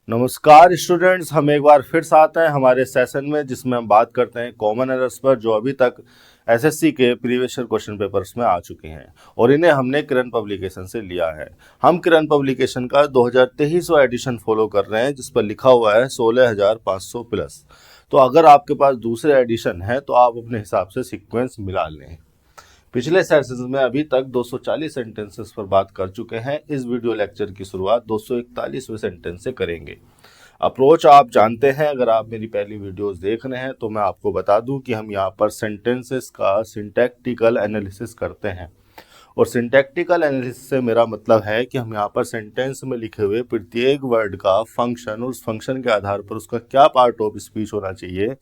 नमस्कार स्टूडेंट्स, हम एक बार फिर से आते हैं हमारे सेशन में जिसमें हम बात करते हैं कॉमन एरर्स पर जो अभी तक एसएससी के प्रीवियस ईयर क्वेश्चन पेपर्स में आ चुके हैं और इन्हें हमने किरण पब्लिकेशन से लिया है। हम किरण पब्लिकेशन का 2023वां एडिशन फॉलो कर रहे हैं जिस पर लिखा हुआ है 16,500 प्लस। तो अगर आपके पास दूसरे एडिशन है तो आप अपने हिसाब से सीक्वेंस मिला लें। पिछले सेशंस में अभी तक 240 सेंटेंसेस पर बात कर चुके हैं। इस वीडियो लेक्चर की शुरुआत 241वें सेंटेंस से करेंगे। अप्रोच आप जानते हैं, अगर आप मेरी पहली वीडियोस देख रहे हैं तो मैं आपको बता दूं कि हम यहाँ पर सेंटेंसेस का सिंटैक्टिकल एनालिसिस करते हैं। और सिंटैक्टिकल एनालिसिस से मेरा मतलब है कि हम यहाँ पर सेंटेंस में लिखे हुए प्रत्येक वर्ड का फंक्शन और उस फंक्शन के आधार पर उसका क्या पार्ट ऑफ स्पीच होना चाहिए,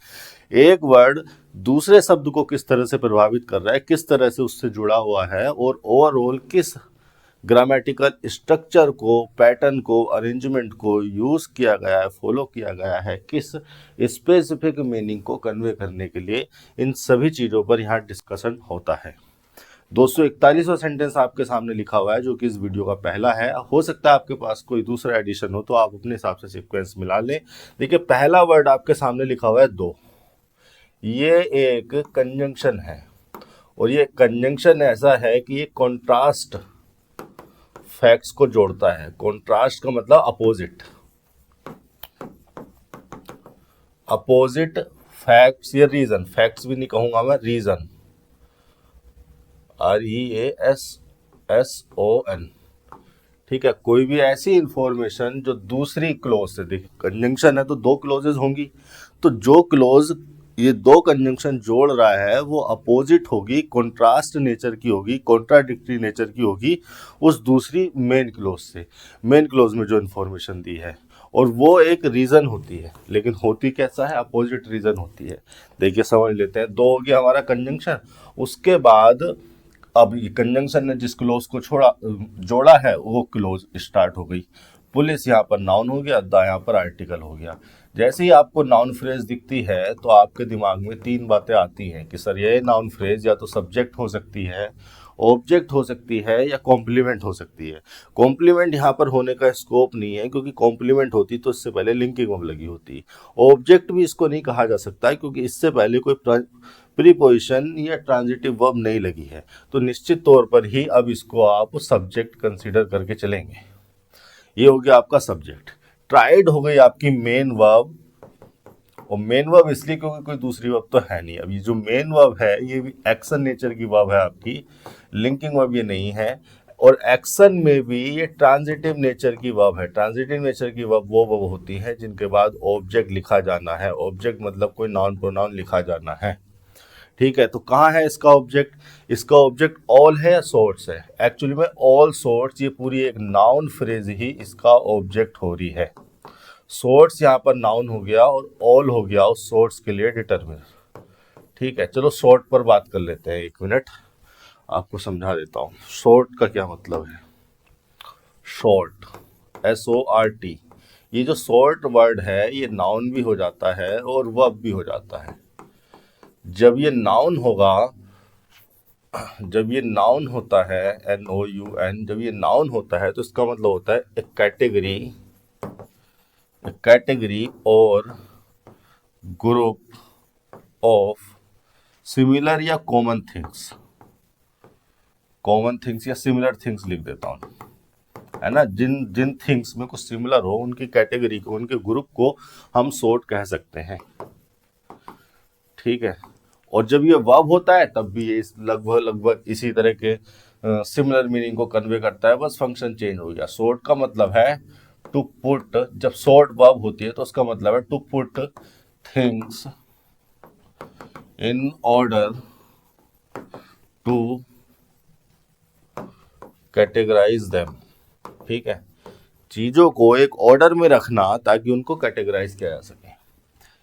एक वर्ड दूसरे शब्द को किस तरह से प्रभावित कर रहा है, किस तरह से उससे जुड़ा हुआ है और ओवरऑल किस ग्रामेटिकल स्ट्रक्चर को, पैटर्न को, अरेंजमेंट को यूज़ किया गया है, फॉलो किया गया है, किस स्पेसिफिक मीनिंग को कन्वे करने के लिए, इन सभी चीज़ों पर यहाँ डिस्कशन होता है। 241वां सेंटेंस आपके सामने लिखा हुआ है जो कि इस वीडियो का पहला है। हो सकता है आपके पास कोई दूसरा एडिशन हो तो आप अपने हिसाब से सीक्वेंस मिला लें। देखिए, पहला वर्ड आपके सामने लिखा हुआ है दो। ये एक कंजंक्शन है और ये कंजंक्शन ऐसा है कि ये कॉन्ट्रास्ट फैक्ट्स को जोड़ता है। कॉन्ट्रास्ट का मतलब अपोजिट, अपोजिट फैक्ट्स या रीजन, फैक्ट्स भी नहीं कहूंगा मैं, रीजन, REASSON। ठीक है, कोई भी ऐसी इंफॉर्मेशन जो दूसरी क्लोज से, देखिए कंजंक्शन है तो दो क्लोजेज होंगी, तो जो क्लोज ये दो कंजंक्शन जोड़ रहा है वो अपोजिट होगी, कॉन्ट्रास्ट नेचर की होगी, कॉन्ट्राडिक्टरी नेचर की होगी उस दूसरी मेन क्लोज से। मेन क्लोज में जो इंफॉर्मेशन दी है और वो एक रीज़न होती है, लेकिन होती कैसा है, अपोजिट रीज़न होती है। देखिए समझ लेते हैं। दो हो गया हमारा कंजंक्शन, उसके बाद अब ये कंजंक्शन ने जिस क्लोज को जोड़ा है वो क्लोज स्टार्ट हो गई। पुलिस यहाँ पर नाउन हो गया, द यहाँ पर आर्टिकल हो गया। जैसे ही आपको नाउन फ्रेज दिखती है तो आपके दिमाग में तीन बातें आती हैं कि सर ये नाउन फ्रेज या तो सब्जेक्ट हो सकती है, ऑब्जेक्ट हो सकती है या कॉम्प्लीमेंट हो सकती है। कॉम्प्लीमेंट यहाँ पर होने का स्कोप नहीं है क्योंकि कॉम्प्लीमेंट होती तो इससे पहले लिंकिंग वर्ब लगी होती। ऑब्जेक्ट भी इसको नहीं कहा जा सकता है क्योंकि इससे पहले कोई प्रीपोजिशन या ट्रांजिटिव वर्ब नहीं लगी है। तो निश्चित तौर पर ही अब इसको आप सब्जेक्ट कंसीडर करके चलेंगे। ये हो गया आपका सब्जेक्ट। ट्राइड हो गई आपकी मेन वर्ब, और मेन वर्ब इसलिए क्योंकि कोई दूसरी वर्ब तो है नहीं। अब ये जो मेन वर्ब है ये भी एक्शन नेचर की वर्ब है आपकी, लिंकिंग वर्ब ये नहीं है। और एक्शन में भी ये ट्रांजिटिव नेचर की वर्ब है। ट्रांजिटिव नेचर की वर्ब वो वर्ब होती है जिनके बाद ऑब्जेक्ट लिखा जाना है। ऑब्जेक्ट मतलब कोई नाउन प्रोनाउन लिखा जाना है। ठीक है, तो कहाँ है इसका ऑब्जेक्ट? इसका ऑब्जेक्ट ऑल है या सोर्ट्स है? एक्चुअली में ऑल सोर्ट्स, ये पूरी एक नाउन फ्रेज ही इसका ऑब्जेक्ट हो रही है। सोर्ट्स यहाँ पर नाउन हो गया और ऑल हो गया उस सोर्ट्स के लिए डिटरमिनर। ठीक है, चलो शॉर्ट पर बात कर लेते हैं। एक मिनट आपको समझा देता हूँ शॉर्ट का क्या मतलब है। शॉर्ट, SORT, ये जो शॉर्ट वर्ड है ये नाउन भी हो जाता है और वर्ब भी हो जाता है। जब ये नाउन होगा, जब ये नाउन होता है, NOUN, जब ये नाउन होता है तो इसका मतलब होता है एक कैटेगरी और ग्रुप ऑफ सिमिलर या कॉमन थिंग्स। कॉमन थिंग्स या सिमिलर थिंग्स लिख देता हूँ, है ना। जिन जिन थिंग्स में कुछ सिमिलर हो उनकी कैटेगरी को, उनके ग्रुप को हम सॉर्ट कह सकते हैं। ठीक है, और जब ये वर्ब होता है तब भी ये लगभग इसी तरह के सिमिलर मीनिंग को कन्वे करता है, बस फंक्शन चेंज हो गया। सॉर्ट का मतलब है टू पुट, जब सॉर्ट वर्ब होती है तो उसका मतलब है to put things in order to categorize them. ठीक है, चीजों को एक ऑर्डर में रखना ताकि उनको कैटेगराइज किया जा सके।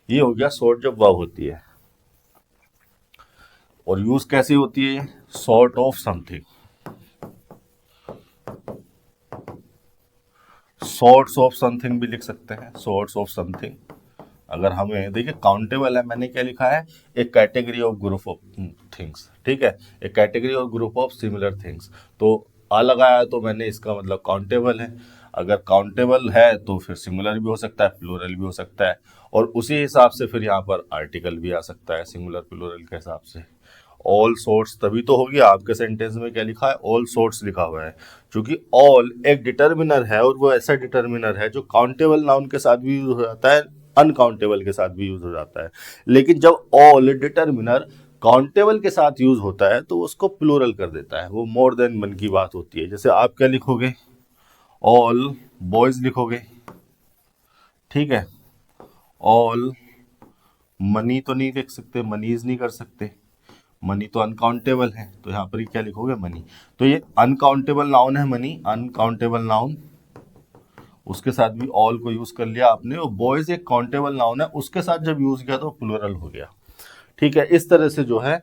ये हो गया सॉर्ट जब वर्ब होती है। और यूज कैसी होती है? Sort of something, sorts of something भी लिख सकते हैं। सॉर्ट्स ऑफ समथिंग, अगर हमें देखिए काउंटेबल है, मैंने क्या लिखा है, एक category of group of things. ठीक है, एक category of group of similar things, तो आ लगाया तो मैंने इसका मतलब काउंटेबल है। अगर काउंटेबल है तो फिर सिंगुलर भी हो सकता है, प्लूरल भी हो सकता है, और उसी हिसाब से फिर यहाँ पर आर्टिकल भी आ सकता है सिंगुलर प्लूरल के हिसाब से। ऑल सोर्ट्स तभी तो होगी, आपके सेंटेंस में क्या लिखा है, ऑल सोर्ट्स लिखा हुआ है, क्योंकि ऑल एक डिटर्मिनर है और वो ऐसा डिटर्मिनर है जो काउंटेबल नाउन के साथ भी यूज हो जाता है, अनकाउंटेबल के साथ भी यूज हो जाता है। लेकिन जब ऑल डिटर्मिनर काउंटेबल के साथ यूज होता है तो उसको प्लूरल कर देता है, वो मोर देन वन की बात होती है। जैसे आप क्या लिखोगे, ऑल बॉयज लिखोगे, ठीक है, ऑल मनी तो नहीं लिख सकते, मनीज नहीं कर सकते, मनी तो अनकाउंटेबल है, तो यहाँ पर क्या लिखोगे, मनी। तो ये अनकाउंटेबल नाउन है मनी, अनकाउंटेबल नाउन, उसके साथ भी ऑल को यूज कर लिया आपने, और बॉयज एक काउंटेबल नाउन है, उसके साथ जब यूज किया तो प्लूरल हो गया। ठीक है, इस तरह से जो है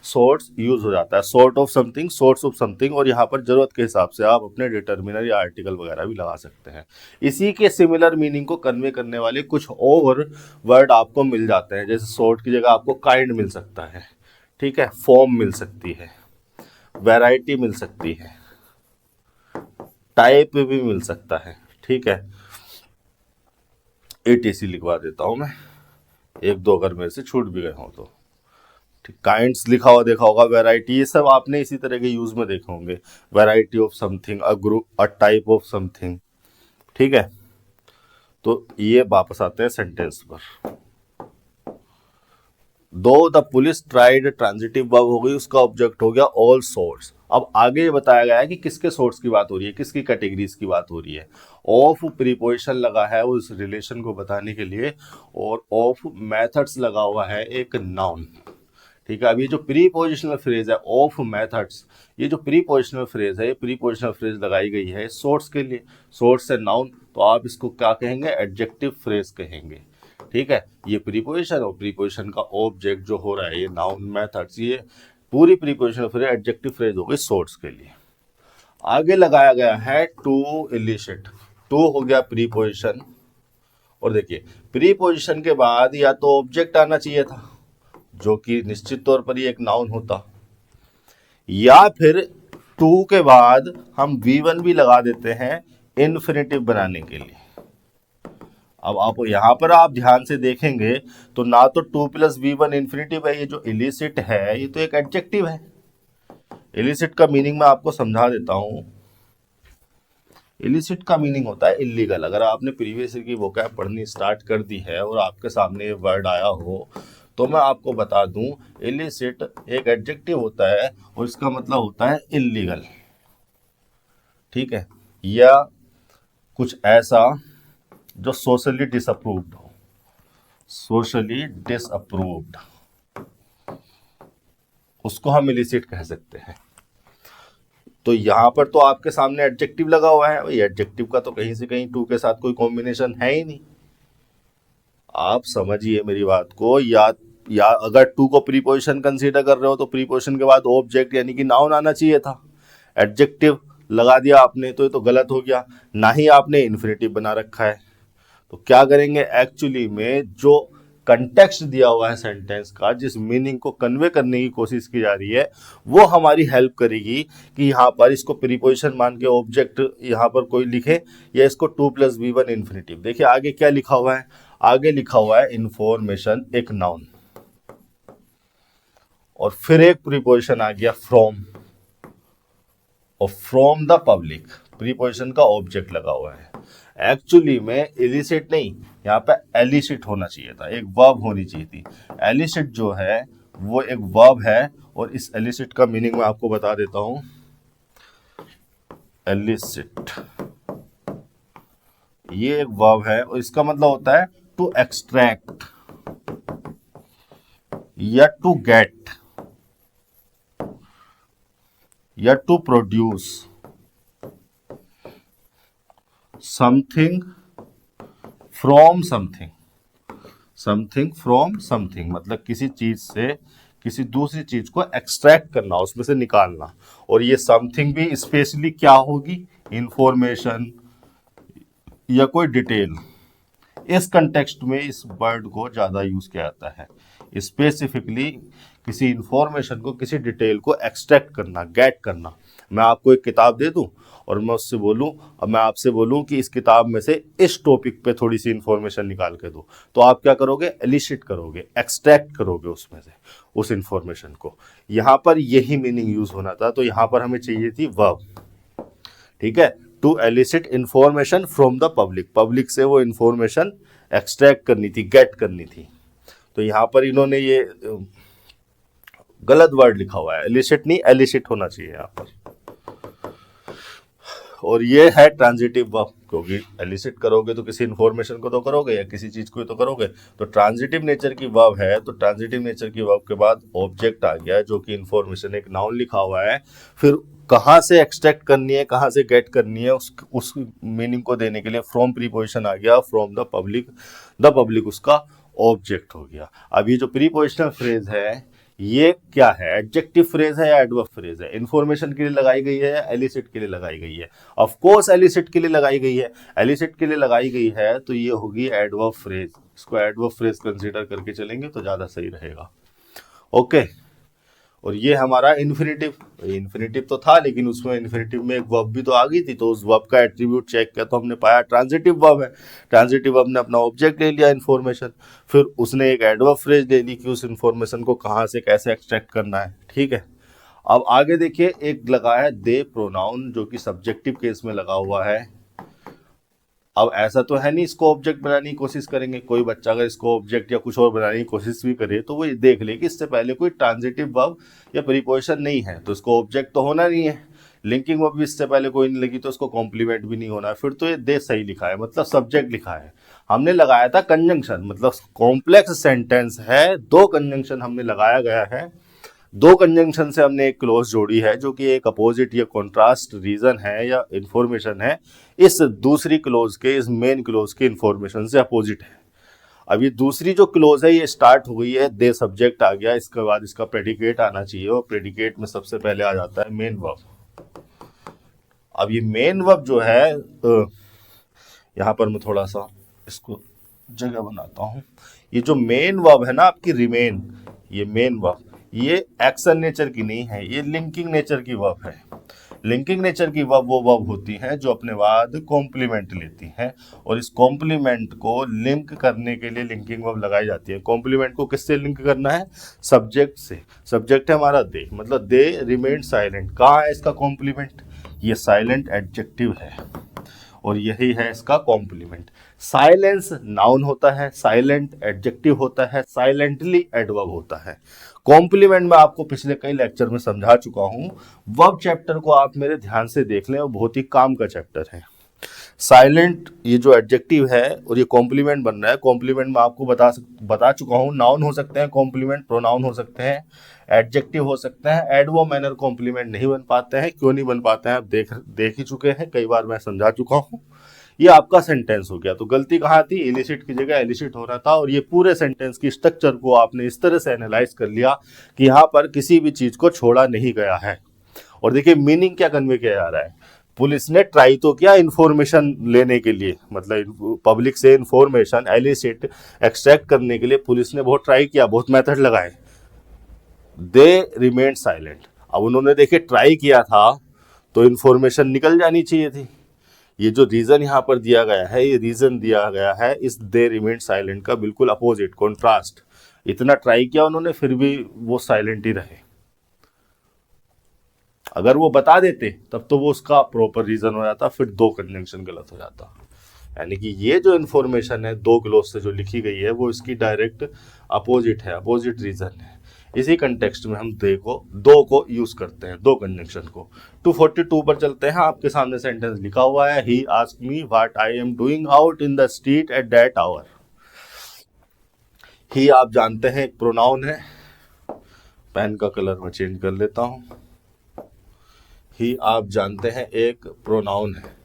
सोर्ट्स यूज हो जाता है, sort of something, sorts of something, और यहाँ पर जरूरत के हिसाब से आप अपने डिटर्मिनर या आर्टिकल वगैरह भी लगा सकते हैं। इसी के सिमिलर मीनिंग को कन्वे करने वाले कुछ और वर्ड आपको मिल जाते हैं, जैसे सॉर्ट की जगह आपको काइंड मिल सकता है, ठीक है, फॉर्म मिल सकती है, वैरायटी मिल सकती है, टाइप भी मिल सकता है, ठीक है, एटीसी लिखवा देता हूं मैं, एक दो अगर मेरे से छूट भी गए हों तो। काइंड्स लिखा हुआ देखा होगा, वैरायटी, ये सब आपने इसी तरह के यूज में देखे होंगे, variety of something, a group, a type of something, ठीक है। तो ये वापस आते हैं सेंटेंस पर। दो the police tried, transitive verb हो गई, उसका ऑब्जेक्ट हो गया ऑल सोर्ट्स। अब आगे ये बताया गया है कि किसके सोर्ट्स की बात हो रही है, किसकी कैटेगरीज की बात हो रही है। ऑफ प्रीपोजिशन लगा है उस रिलेशन को बताने के लिए, और ऑफ मेथड्स लगा हुआ है एक नाउन, ठीक है। अब ये जो प्रीपोजिशनल फ्रेज है ऑफ मेथड्स, ये जो प्रीपोजिशनल फ्रेज है, ये प्रीपोजिशनल फ्रेज लगाई गई है सोर्स के लिए, सोर्स से नाउन, तो आप इसको क्या कहेंगे, एडजेक्टिव फ्रेज कहेंगे, ठीक है। ये प्रीपोजिशन और प्रीपोजिशन का ऑब्जेक्ट जो हो रहा है ये नाउन मेथड्स, ये पूरी प्रीपोजिशनल फ्रेज एडजेक्टिव फ्रेज हो गई सोर्स के लिए। आगे लगाया गया है टू इलिसिट, टू हो गया प्रीपोजिशन, और देखिए प्रीपोजिशन के बाद या तो ऑब्जेक्ट आना चाहिए था जो कि निश्चित तौर पर ये एक नाउन होता, या फिर टू के बाद हम V1 भी लगा देते हैं इन्फिनेटिव बनाने के लिए। अब आप यहाँ पर आप ध्यान से देखेंगे तो ना तो 2 + V1 इन्फिनेटिव है, ये जो इलिसिट है ये तो एक एडजेक्टिव है। इलिसिट का मीनिंग मैं आपको समझा देता हूं, इलिसिट का मीनिंग होता है इलीगल। अगर आपने प्रीवियस ईयर की वोकैब पढ़नी स्टार्ट कर दी है और आपके सामने ये वर्ड आया हो तो मैं आपको बता दूं, इलिसिट एक एडजेक्टिव होता है और इसका मतलब होता है इलीगल, ठीक है, या कुछ ऐसा जो सोशली डिसअप्रूव्ड हो, सोशली डिसअप्रूव्ड, उसको हम इलिसिट कह सकते हैं। तो यहां पर तो आपके सामने एडजेक्टिव लगा हुआ है, ये एडजेक्टिव का तो कहीं से कहीं टू के साथ कोई कॉम्बिनेशन है ही नहीं। आप समझिए मेरी बात को, या अगर टू को प्रीपोजिशन कंसीडर कर रहे हो तो प्रीपोजिशन के बाद ऑब्जेक्ट यानी कि नाउन आना चाहिए था, एडजेक्टिव लगा दिया आपने तो ये तो गलत हो गया, ना ही आपने इन्फिनेटिव बना रखा है। तो क्या करेंगे, एक्चुअली में जो कंटेक्स्ट दिया हुआ है सेंटेंस का, जिस मीनिंग को कन्वे करने की कोशिश की जा रही है, वो हमारी हेल्प करेगी कि यहाँ पर इसको प्रीपोजिशन मान के ऑब्जेक्ट यहाँ पर कोई लिखे, या इसको 2 + V1 इन्फिनेटिव। देखिए आगे क्या लिखा हुआ है, आगे लिखा हुआ है इंफॉर्मेशन एक नाउन, और फिर एक प्रीपोजिशन आ गया फ्रॉम, और फ्रॉम द पब्लिक, प्रीपोजिशन का ऑब्जेक्ट लगा हुआ है। एक्चुअली में इलिसिट नहीं, यहाँ पे एलिसिट होना चाहिए था, एक वर्ब होनी चाहिए थी। एलिसिट जो है वो एक वर्ब है, और इस एलिसिट का मीनिंग मैं आपको बता देता हूं। एलिसिट ये एक वर्ब है और इसका मतलब होता है टू एक्सट्रैक्ट या टू गेट या to produce something from something, something from something, मतलब किसी चीज से किसी दूसरी चीज को एक्सट्रैक्ट करना, उसमें से निकालना। और ये समथिंग भी स्पेशली क्या होगी, इंफॉर्मेशन या कोई डिटेल। इस कंटेक्स्ट में इस वर्ड को ज्यादा यूज किया जाता है, स्पेसिफिकली किसी इंफॉर्मेशन को, किसी डिटेल को एक्सट्रैक्ट करना, गेट करना। मैं आपको एक किताब दे दूं और मैं उससे बोलूं, अब मैं आपसे बोलूं कि इस किताब में से इस टॉपिक पे थोड़ी सी इंफॉर्मेशन निकाल के दो, तो आप क्या करोगे, एलिसिट करोगे, एक्सट्रैक्ट करोगे उसमें से उस इंफॉर्मेशन को। यहां पर यही मीनिंग यूज होना था, तो यहां पर हमें चाहिए थी वर्ब, ठीक है, to elicit information from the public, public से वो इंफॉर्मेशन एक्सट्रैक्ट करनी थी, गेट करनी थी। तो यहां पर इन्होंने ये गलत वर्ड लिखा हुआ है, एलिसिट नहीं, एलिसिट होना चाहिए यहां पर। और ये है ट्रांजिटिव वर्ब, क्योंकि एलिसिट करोगे तो किसी इंफॉर्मेशन को तो करोगे या किसी चीज को तो करोगे। तो ट्रांजिटिव नेचर की वर्ब है, तो ट्रांजिटिव नेचर की वर्ब के बाद ऑब्जेक्ट आ गया जो कि इंफॉर्मेशन, एक नाउन लिखा हुआ है, फिर कहाँ से एक्सट्रैक्ट करनी है, कहाँ से गेट करनी है, उस मीनिंग को देने के लिए फ्रॉम प्रीपोजिशन आ गया, फ्रॉम द पब्लिक उसका ऑब्जेक्ट हो गया। अब ये जो प्रीपोजिशनल फ्रेज है ये क्या है, एडजेक्टिव फ्रेज है या एडवर्ब फ्रेज है, इंफॉर्मेशन के लिए लगाई गई है या एलिसिट के लिए लगाई गई है? ऑफ कोर्स एलिसिट के लिए लगाई गई है, एलिसिट के लिए लगाई गई है, तो ये होगी एडवर्ब फ्रेज। इसको एडवर्ब फ्रेज कंसीडर करके चलेंगे तो ज्यादा सही रहेगा। ओके, और ये हमारा इन्फिनेटिव तो था, लेकिन उसमें इन्फिनेटिव में एक वर्ब भी तो आ गई थी, तो उस वर्ब का एट्रीब्यूट चेक किया तो हमने पाया ट्रांजिटिव वर्ब है। ट्रांजिटिव वर्ब ने अपना ऑब्जेक्ट ले लिया इन्फॉर्मेशन, फिर उसने एक एडवर्ब फ्रेज ले ली कि उस इन्फॉर्मेशन को कहाँ से कैसे एक्सट्रैक्ट करना है, ठीक है। अब आगे देखिए, एक लगा है दे प्रोनाउन, जो कि सब्जेक्टिव केस में लगा हुआ है। अब ऐसा तो है नहीं इसको ऑब्जेक्ट बनाने की कोशिश करेंगे, कोई बच्चा अगर इसको ऑब्जेक्ट या कुछ और बनाने की कोशिश भी करे तो वो ये देख ले कि इससे पहले कोई ट्रांजिटिव वर्ब या प्रीपोजिशन नहीं है, तो इसको ऑब्जेक्ट तो होना नहीं है। लिंकिंग वर्ब भी इससे पहले कोई नहीं लगी, तो इसको कॉम्प्लीमेंट भी नहीं होना है। फिर तो ये दे सही लिखा है, मतलब सब्जेक्ट लिखा है। हमने लगाया था कंजंक्शन, मतलब कॉम्प्लेक्स सेंटेंस है, दो कंजंक्शन हमने लगाया गया है, दो कंजंक्शन से हमने एक क्लोज जोड़ी है जो कि एक अपोजिट या कॉन्ट्रास्ट रीजन है या इंफॉर्मेशन है इस दूसरी क्लोज के, इस मेन क्लोज के इंफॉर्मेशन से अपोजिट है। अब ये दूसरी जो क्लोज है ये स्टार्ट हो गई है, दे सब्जेक्ट आ गया, इसके बाद इसका प्रेडिकेट आना चाहिए, और प्रेडिकेट में सबसे पहले आ जाता है मेन वर्ब। अब ये मेन वर्ब जो है, यहां पर मैं थोड़ा सा इसको जगह बनाता हूं। ये जो मेन वर्ब है ना आपकी रिमेन, ये मेन वर्ब, ये एक्शन नेचर की नहीं है, ये लिंकिंग नेचर की वर्ब है। लिंकिंग नेचर की वर्ब वो वर्ब होती है जो अपने बाद कॉम्प्लीमेंट लेती है, और इस कॉम्प्लीमेंट को लिंक करने के लिए लिंकिंग वर्ब लगाई जाती है। कॉम्प्लीमेंट को किससे लिंक करना है, सब्जेक्ट से। सब्जेक्ट है हमारा दे, मतलब दे रिमेन साइलेंट। कहाँ है इसका कॉम्प्लीमेंट, ये साइलेंट एडजेक्टिव है, और यही है इसका कॉम्प्लीमेंट। साइलेंस नाउन होता है, साइलेंट एडजेक्टिव होता है, साइलेंटली एडवर्ब होता है। कॉम्प्लीमेंट मैं आपको पिछले कई लेक्चर में समझा चुका हूं, वर्ब चैप्टर को आप मेरे ध्यान से देख लें, वो बहुत ही काम का चैप्टर है। साइलेंट ये जो एडजेक्टिव है और ये कॉम्प्लीमेंट बन रहा है, कॉम्प्लीमेंट मैं आपको बता चुका हूँ, नाउन हो सकते हैं कॉम्प्लीमेंट, प्रोनाउन हो सकते हैं, एडजेक्टिव हो सकते हैं, एडवर्ब मैनर कॉम्प्लीमेंट नहीं बन पाते हैं। क्यों नहीं बन पाते हैं आप देख ही चुके हैं, कई बार मैं समझा चुका हूँ। ये आपका सेंटेंस हो गया, तो गलती कहाँ थी, इलिसिट की जगह एलिसिट हो रहा था, और ये पूरे सेंटेंस की स्ट्रक्चर को आपने इस तरह से एनालाइज कर लिया कि यहाँ पर किसी भी चीज को छोड़ा नहीं गया है। और देखिए मीनिंग क्या कन्वे किया जा रहा है, पुलिस ने ट्राई तो किया इन्फॉर्मेशन लेने के लिए, मतलब पब्लिक से इन्फॉर्मेशन एलिसिट एक्सट्रैक्ट करने के लिए पुलिस ने बहुत ट्राई किया, बहुत मेथड लगाए, दे रिमेन साइलेंट। अब उन्होंने देखिए ट्राई किया था तो इन्फॉर्मेशन निकल जानी चाहिए थी। ये जो रीजन यहाँ पर दिया गया है, ये रीजन दिया गया है इस दे रिमेन साइलेंट का बिल्कुल अपोजिट, कॉन्ट्रास्ट। इतना ट्राई किया उन्होंने, फिर भी वो साइलेंट ही रहे। अगर वो बता देते तब तो वो उसका प्रॉपर रीजन हो जाता, फिर दो कंजंक्शन गलत हो जाता। यानी कि ये जो इन्फॉर्मेशन है दो क्लोज से जो लिखी गई है वो इसकी डायरेक्ट अपोजिट है, अपोजिट रीजन है। इसी कंटेक्स्ट में हम दो को यूज करते हैं, दो कंजंक्शन को। 242 पर चलते हैं, आपके सामने सेंटेंस लिखा हुआ है, he asked me what I am doing out in the street at that hour. He आप जानते हैं एक प्रोनाउन है, पेन का कलर मैं चेंज कर लेता हूं। ही आप जानते हैं एक प्रोनाउन है।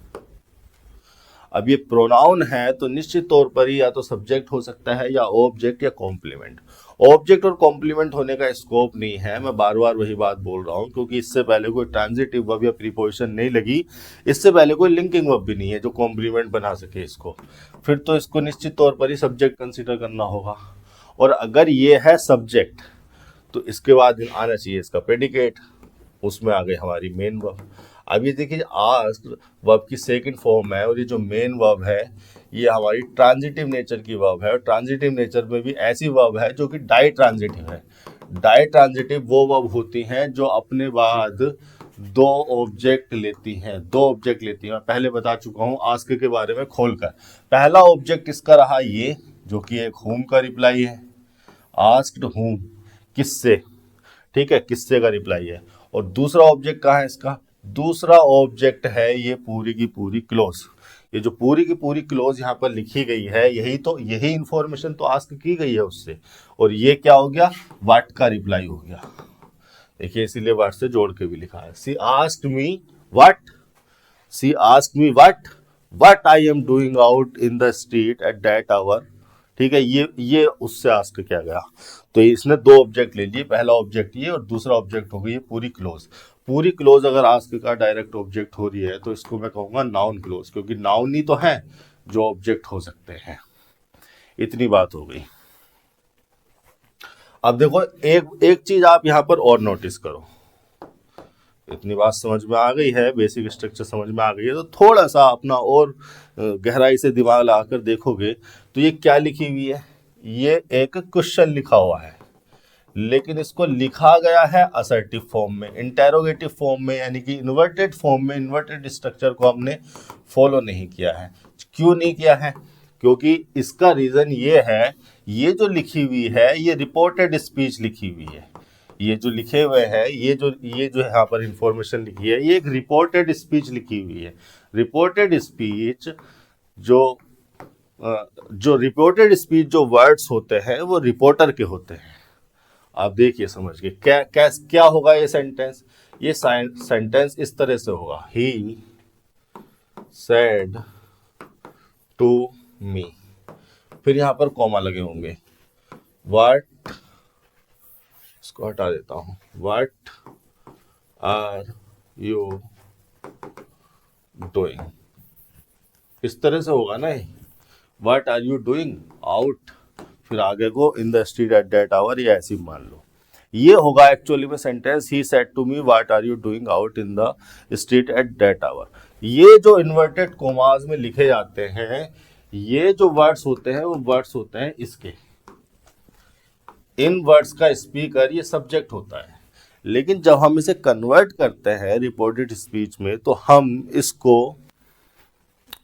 अब ये प्रोनाउन है तो निश्चित तौर पर ही या तो सब्जेक्ट हो सकता है या ऑब्जेक्ट या कॉम्प्लीमेंट। ऑब्जेक्ट और कॉम्प्लीमेंट होने का स्कोप नहीं है, मैं बार बार वही बात बोल रहा हूं, क्योंकि इससे पहले कोई ट्रांजिटिव वर्ब या प्रीपोजिशन नहीं लगी, इससे पहले कोई लिंकिंग वर्ब भी नहीं है जो कॉम्प्लीमेंट बना सके इसको। फिर तो इसको निश्चित तौर पर ही सब्जेक्ट कंसिडर करना होगा, और अगर ये है सब्जेक्ट तो इसके बाद आना चाहिए इसका प्रेडिकेट, उसमें आ गई हमारी मेन वर्ब। अब ये देखिए आस्क्ड वर्ब की सेकंड फॉर्म है और ये जो मेन वर्ब है ये हमारी ट्रांजिटिव नेचर की वर्ब है, और ट्रांजिटिव नेचर में भी ऐसी वर्ब है जो कि डाई ट्रांजिटिव है। डाई ट्रांजिटिव वो वर्ब होती हैं जो अपने बाद दो ऑब्जेक्ट लेती हैं, दो ऑब्जेक्ट लेती हैं। मैं पहले बता चुका हूँ आस्क के बारे में खोलकर। पहला ऑब्जेक्ट किसका रहा, ये जो कि एक होम का रिप्लाई है, आस्क्ड होम, किससे, ठीक है, किससे का रिप्लाई है। और दूसरा ऑब्जेक्ट कहाँ है इसका, दूसरा ऑब्जेक्ट है ये पूरी की पूरी क्लोज। ये जो पूरी की पूरी क्लोज यहाँ पर लिखी गई है यही इंफॉर्मेशन तो आस्क की गई है उससे, और ये क्या हो गया, व्हाट का रिप्लाई हो गया। देखिए इसीलिए व्हाट से जोड़ के भी लिखा है, she asked me what, she asked me what I am doing out in the street at that hour, ठीक है, ये उससे आस्क किया गया। तो इसने दो ऑब्जेक्ट ले लिए, पहला ऑब्जेक्ट ये और दूसरा ऑब्जेक्ट हो गई ये पूरी क्लोज। पूरी क्लोज अगर आस्क का डायरेक्ट ऑब्जेक्ट हो रही है तो इसको मैं कहूँगा नाउन क्लोज, क्योंकि नाउन ही तो है जो ऑब्जेक्ट हो सकते हैं। इतनी बात हो गई। अब देखो एक चीज आप यहाँ पर और नोटिस करो, इतनी बात समझ में आ गई है, बेसिक स्ट्रक्चर समझ में आ गई है, तो थोड़ा सा अपना और गहराई से दिमाग लगाकर देखोगे तो ये क्या लिखी हुई है, ये एक क्वेश्चन लिखा हुआ है, लेकिन इसको लिखा गया है असर्टिव फॉर्म में, इंटेरोगेटिव फॉर्म में, यानी कि इन्वर्टेड फॉर्म में। इन्वर्टेड स्ट्रक्चर को हमने फॉलो नहीं किया है। क्यों नहीं किया है, क्योंकि इसका रीज़न ये है, ये जो लिखी हुई है ये रिपोर्टेड स्पीच लिखी हुई है। ये जो लिखे हुए हैं, ये जो यहाँ पर इंफॉर्मेशन लिखी है, ये एक रिपोर्टेड स्पीच लिखी हुई है। रिपोर्टेड स्पीच जो रिपोर्टेड स्पीच जो वर्ड्स होते हैं वो रिपोर्टर के होते हैं। आप देखिए समझ के क्या होगा ये सेंटेंस, ये सेंटेंस इस तरह से होगा, ही सेड टू मी, फिर यहाँ पर कॉमा लगे होंगे, व्हाट, इसको हटा देता हूँ, व्हाट आर यू डूइंग, इस तरह से होगा ना, what are you doing out, फिर आगे को in the street at that hour, या ऐसी मान लो। ये होगा एक्चुअली में sentence, he said to me what are you doing out in the street at that hour. ये जो इन्वर्टेड कोमास में लिखे जाते हैं, ये जो वर्ड्स होते हैं वो वर्ड्स होते हैं इसके, इन वर्ड्स का स्पीकर ये सब्जेक्ट होता है। लेकिन जब हम इसे कन्वर्ट करते हैं रिपोर्टेड स्पीच में तो हम इसको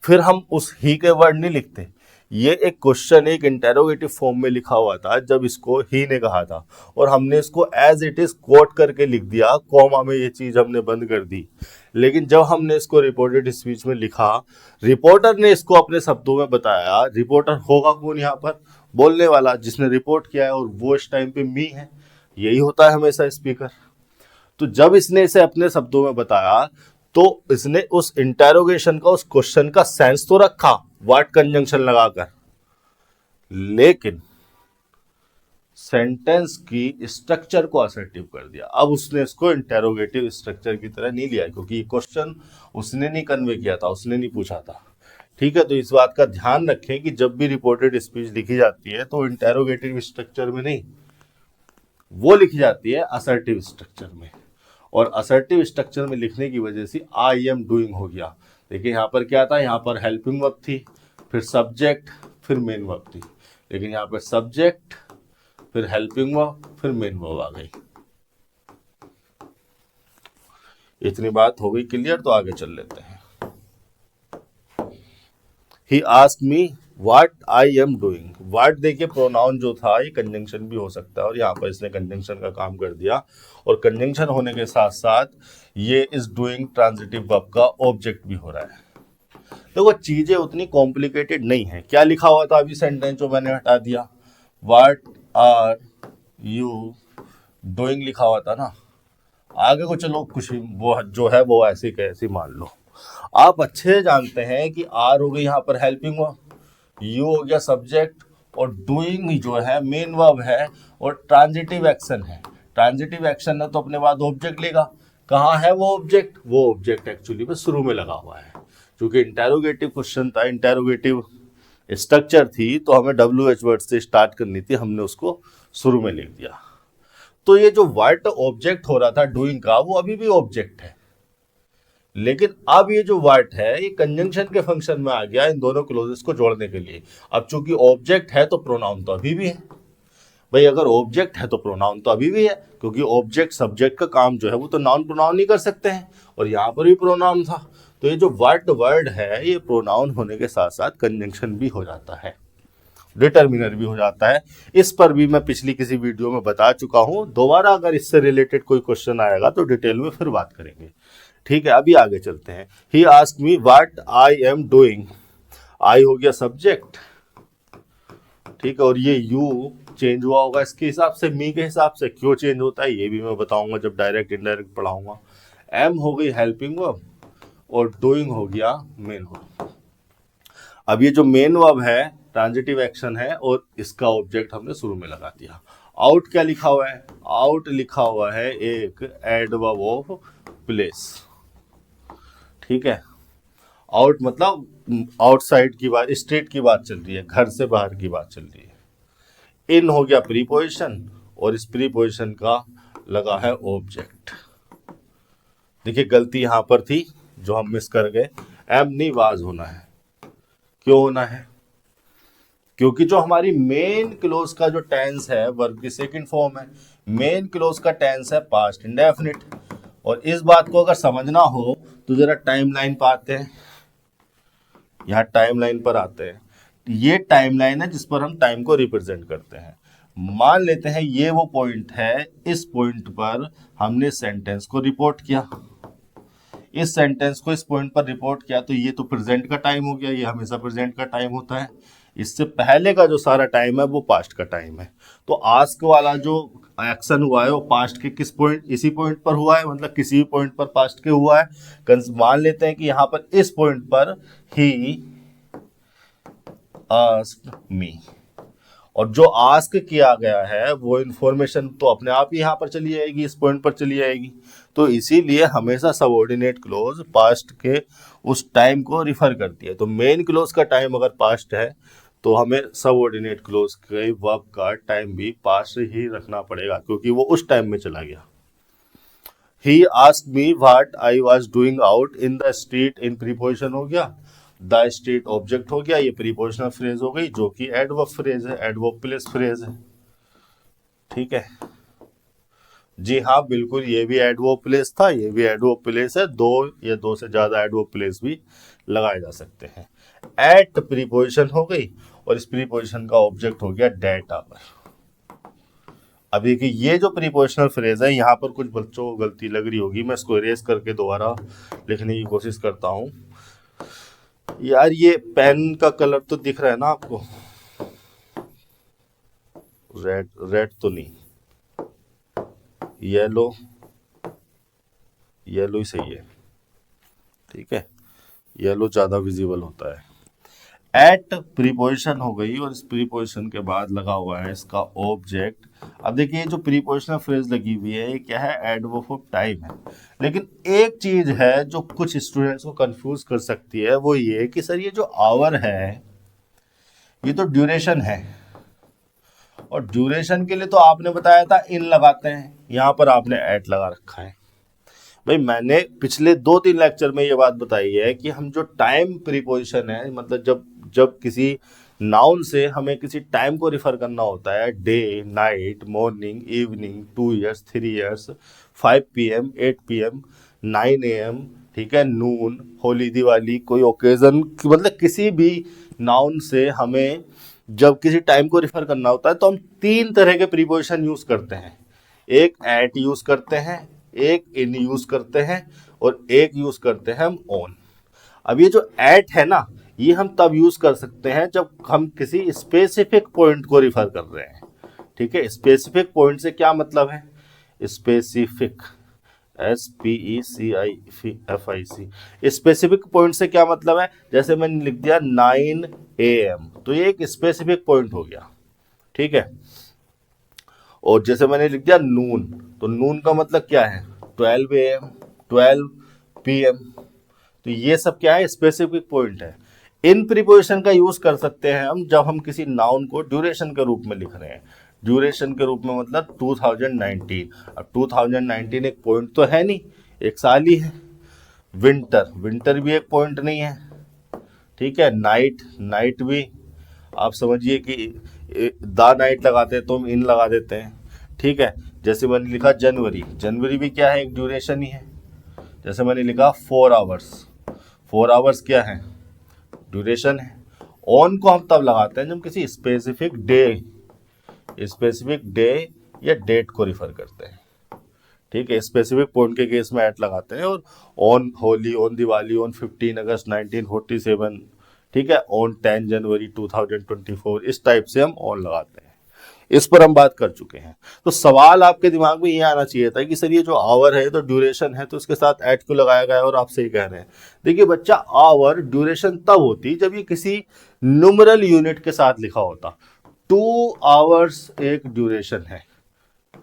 फिर हम उस ही के वर्ड नहीं लिखते। ये एक क्वेश्चन एक इंटेरोगेटिव फॉर्म में लिखा हुआ था जब इसको ही ने कहा था, और हमने इसको एज इट इज कोट करके लिख दिया, कॉमा में ये चीज हमने बंद कर दी। लेकिन जब हमने इसको रिपोर्टेड स्पीच में लिखा, रिपोर्टर ने इसको अपने शब्दों में बताया। रिपोर्टर होगा कौन यहाँ पर, बोलने वाला जिसने रिपोर्ट किया है, और वो इस टाइम पे मी है, यही होता है हमेशा स्पीकर। तो जब इसने इसे अपने शब्दों में बताया तो इसने उस इंटेरोगेशन का, उस क्वेश्चन का सेंस तो रखा व्हाट कंजंक्शन लगाकर, लेकिन सेंटेंस की स्ट्रक्चर को असर्टिव कर दिया। अब उसने इसको इंटेरोगेटिव स्ट्रक्चर की तरह नहीं लिया, क्योंकि ये क्वेश्चन उसने नहीं कन्वे किया था, उसने नहीं पूछा था। ठीक है, तो इस बात का ध्यान रखें कि जब भी रिपोर्टेड स्पीच लिखी जाती है तो इंटेरोगेटिव स्ट्रक्चर में नहीं, वो लिखी जाती है असर्टिव स्ट्रक्चर में। और असर्टिव स्ट्रक्चर में लिखने की वजह से आई एम डूइंग हो गया। देखिए यहाँ पर क्या था, यहाँ पर हेल्पिंग वर्ब थी, फिर सब्जेक्ट, फिर मेन वर्ब थी, लेकिन यहाँ पर सब्जेक्ट, फिर हेल्पिंग वर्ब, फिर मेन वर्ब आ गई। इतनी बात हो गई क्लियर, तो आगे चल लेते हैं। He asked me what I am doing. What देखिए प्रोनाउन जो था ये कंजंक्शन भी हो सकता है, और यहाँ पर इसने कंजंक्शन का काम कर दिया, और कंजंक्शन होने के साथ साथ ये इस डूइंग ट्रांजिटिव वर्ब का ऑब्जेक्ट भी हो रहा है। देखो चीजें उतनी कॉम्प्लिकेटेड नहीं है। क्या लिखा हुआ था अभी सेंटेंस जो मैंने हटा दिया, व्हाट आर यू डूइंग लिखा हुआ था ना, आगे को चलो कुछ वो जो है वो ऐसे कैसे मान लो। आप अच्छे जानते हैं कि आर हो गई यहाँ पर हेल्पिंग वर्ब, यू हो गया सब्जेक्ट, और डूइंग जो है मेन वर्ब है, और ट्रांजिटिव एक्शन है। ट्रांजिटिव एक्शन है तो अपने बाद ऑब्जेक्ट लेगा। कहाँ है वो ऑब्जेक्ट, वो ऑब्जेक्ट एक्चुअली में शुरू में लगा हुआ है। क्योंकि इंटेरोगेटिव क्वेश्चन था, इंटेरोगेटिव स्ट्रक्चर थी, तो हमें WH वर्ड से स्टार्ट करनी थी, हमने उसको शुरू में लिख दिया। तो ये जो व्हाट ऑब्जेक्ट हो रहा था डूइंग का, वो अभी भी ऑब्जेक्ट है। लेकिन अब ये जो व्हाट है ये कंजंक्शन के फंक्शन में आ गया इन दोनों क्लोजेस को जोड़ने के लिए। अब चूंकि ऑब्जेक्ट है तो प्रोनाउन तो अभी भी है। भाई अगर ऑब्जेक्ट है तो प्रोनाउन तो अभी भी है, क्योंकि ऑब्जेक्ट सब्जेक्ट का काम जो है वो तो नाउन प्रोनाउन नहीं कर सकते हैं, और यहाँ पर भी प्रोनाउन था। तो ये जो व्हाट वर्ड है ये प्रोनाउन होने के साथ साथ कंजंक्शन भी हो जाता है, डिटर्मिनर भी हो जाता है। इस पर भी मैं पिछली किसी वीडियो में बता चुका हूं। दोबारा अगर इससे रिलेटेड कोई क्वेश्चन आएगा तो डिटेल में फिर बात करेंगे। ठीक है, अभी आगे चलते हैं। He asked me what I am doing. I हो गया सब्जेक्ट, ठीक है, और ये यू चेंज हुआ होगा इसके हिसाब से, मी के हिसाब से। क्यों चेंज होता है ये भी मैं बताऊंगा जब डायरेक्ट इनडायरेक्ट पढ़ाऊंगा। एम हो गई हेल्पिंग वर्ब, और डूइंग हो गया मेन वर्ब। अब ये जो मेन वर्ब है ट्रांजिटिव एक्शन है, और इसका ऑब्जेक्ट हमने शुरू में लगा दिया। आउट क्या लिखा हुआ है? आउट लिखा हुआ है एक एडवर्ब ऑफ प्लेस। ठीक है, आउट मतलब आउटसाइड की बात, स्ट्रीट की बात चल रही है, घर से बाहर की बात चल रही है। इन हो गया प्रीपोजिशन, और इस प्रीपोजिशन का लगा है ऑब्जेक्ट। देखिए गलती यहां पर थी जो हम मिस कर गए, एम नहीं वाज होना है। क्यों होना है? क्योंकि जो हमारी मेन क्लोज का जो टेंस है वर्ब की सेकंड फॉर्म है, मेन क्लोज का टेंस है पास्ट इंडेफिनिट। और इस बात को अगर समझना हो तो जरा टाइमलाइन पर आते हैं, यहाँ टाइमलाइन पर आते हैं। ये टाइमलाइन है जिस पर हम टाइम को रिप्रेजेंट करते हैं। मान लेते हैं ये वो पॉइंट है, इस पॉइंट पर हमने सेंटेंस को रिपोर्ट किया, इस सेंटेंस को इस पॉइंट पर रिपोर्ट किया, तो ये तो प्रेजेंट का टाइम हो गया, ये हमेशा प्रेजेंट का टाइम होता है। इससे पहले का जो सारा टाइम है वो पास्ट का टाइम है। तो आस्क वाला जो एक्शन हुआ है वो पास्ट के किस पॉइंट, इसी पॉइंट पर हुआ है, मतलब किसी भी पॉइंट पर पास्ट के हुआ है। मान लेते हैं कि यहाँ पर इस पॉइंट पर ही आस्क्ड मी, और जो आस्क किया गया है वो इन्फॉर्मेशन तो अपने आप ही यहाँ पर चली जाएगी, इस पॉइंट पर चली जाएगी। तो इसीलिए हमेशा सबऑर्डिनेट क्लोज पास्ट के उस टाइम को रिफर करती है। तो मेन क्लोज का टाइम अगर पास्ट है तो हमें सबऑर्डिनेट क्लोज के वर्ब का टाइम भी पास्ट ही रखना पड़ेगा, क्योंकि वो उस टाइम में चला गया। ही asked me what I was doing out in the street, in preposition हो गया, द स्ट्रीट ऑब्जेक्ट हो गया, ये प्रीपोजिशनल फ्रेज हो गई जो कि एडवर्ब फ्रेज है, एडवर्ब प्लेस फ्रेज है। ठीक है जी हाँ, बिल्कुल, ये भी एडवर्ब प्लेस था, ये भी एडवर्ब प्लेस है। दो या दो से ज्यादा एडवर्ब प्लेस भी लगाए जा सकते हैं। एट प्रीपोजिशन हो गई, और इस प्रीपोजिशन का ऑब्जेक्ट हो गया डेट आवर। अब देखिए ये जो प्रीपोजिशनल फ्रेज है, यहाँ पर कुछ बच्चों को गलती लग रही होगी, मैं इसको इरेज करके दोबारा लिखने की कोशिश करता हूं। यार ये पेन का कलर तो दिख रहा है ना आपको, रेड, रेड तो नहीं, येलो, येलो ही सही है। ठीक है, येलो ज्यादा विजिबल होता है। एट प्रीपोजिशन हो गई, और इस प्रीपोजिशन के बाद लगा हुआ है इसका ऑब्जेक्ट। अब देखिए जो प्रीपोजिशनल फ्रेज लगी हुई है ये क्या है? एडवर्ब ऑफ टाइम है। लेकिन एक चीज है जो कुछ स्टूडेंट्स को कंफ्यूज कर सकती है, वो ये कि सर ये जो आवर है ये तो ड्यूरेशन है, और ड्यूरेशन के लिए तो आपने बताया था इन लगाते हैं, यहां पर आपने एट लगा रखा है। भाई मैंने पिछले 2-3 लेक्चर में ये बात बताई है कि हम जो टाइम प्रीपोजिशन है, मतलब जब जब किसी नाउन से हमें किसी टाइम को रिफर करना होता है, day, night, morning, evening, 2 years, 3 years, 5 PM, 8 PM, 9 AM, ठीक है, नून, होली, दिवाली, कोई ओकेजन, मतलब किसी भी नाउन से हमें जब किसी टाइम को रिफर करना होता है तो हम 3 तरह के प्रीपोजिशन यूज करते हैं। एक एट यूज करते हैं, एक इन यूज करते हैं, और एक यूज करते हैं हम ऑन। अब ये जो एट है ना, ये हम तब यूज कर सकते हैं जब हम किसी स्पेसिफिक पॉइंट को रिफर कर रहे हैं। ठीक है, स्पेसिफिक पॉइंट से क्या मतलब है? स्पेसिफिक, SPECIFIC, स्पेसिफिक पॉइंट से क्या मतलब है? जैसे मैंने लिख दिया 9 AM, तो ये एक स्पेसिफिक पॉइंट हो गया। ठीक है, और जैसे मैंने लिख दिया नून, तो नून का मतलब क्या है? 12 AM, 12 PM, तो ये सब क्या है? स्पेसिफिक पॉइंट है। इन प्रीपोजिशन का यूज कर सकते हैं हम जब हम किसी नाउन को ड्यूरेशन के रूप में लिख रहे हैं। ड्यूरेशन के रूप में मतलब 2019, अब 2019 एक पॉइंट तो है नहीं, एक साल ही है, विंटर, विंटर भी एक पॉइंट नहीं है, ठीक है। नाइट, नाइट भी आप समझिए कि द नाइट लगाते हैं तो हम इन लगा देते हैं, ठीक है। जैसे मैंने लिखा जनवरी, जनवरी भी क्या है, एक ड्यूरेशन ही है। जैसे मैंने लिखा 4 आवर्स, 4 आवर्स क्या है, ड्यूरेशन है। ऑन को हम तब लगाते हैं जब किसी स्पेसिफिक डे या डेट को रिफर करते हैं, ठीक है। स्पेसिफिक पॉइंट के केस में एट लगाते हैं, और on Holi, on Diwali, on 15 अगस्त 1947, ठीक है, ऑन 10 जनवरी 2024, इस टाइप से हम ऑन लगाते हैं। इस पर हम बात कर चुके हैं। तो सवाल आपके दिमाग में ये आना चाहिए था कि सर ये जो आवर है तो ड्यूरेशन है, तो इसके साथ एट क्यों लगाया गया है, और आप सही कह रहे हैं। देखिए बच्चा, आवर ड्यूरेशन तब होती जब ये किसी न्यूमरल यूनिट के साथ लिखा होता। 2 आवर्स एक ड्यूरेशन है,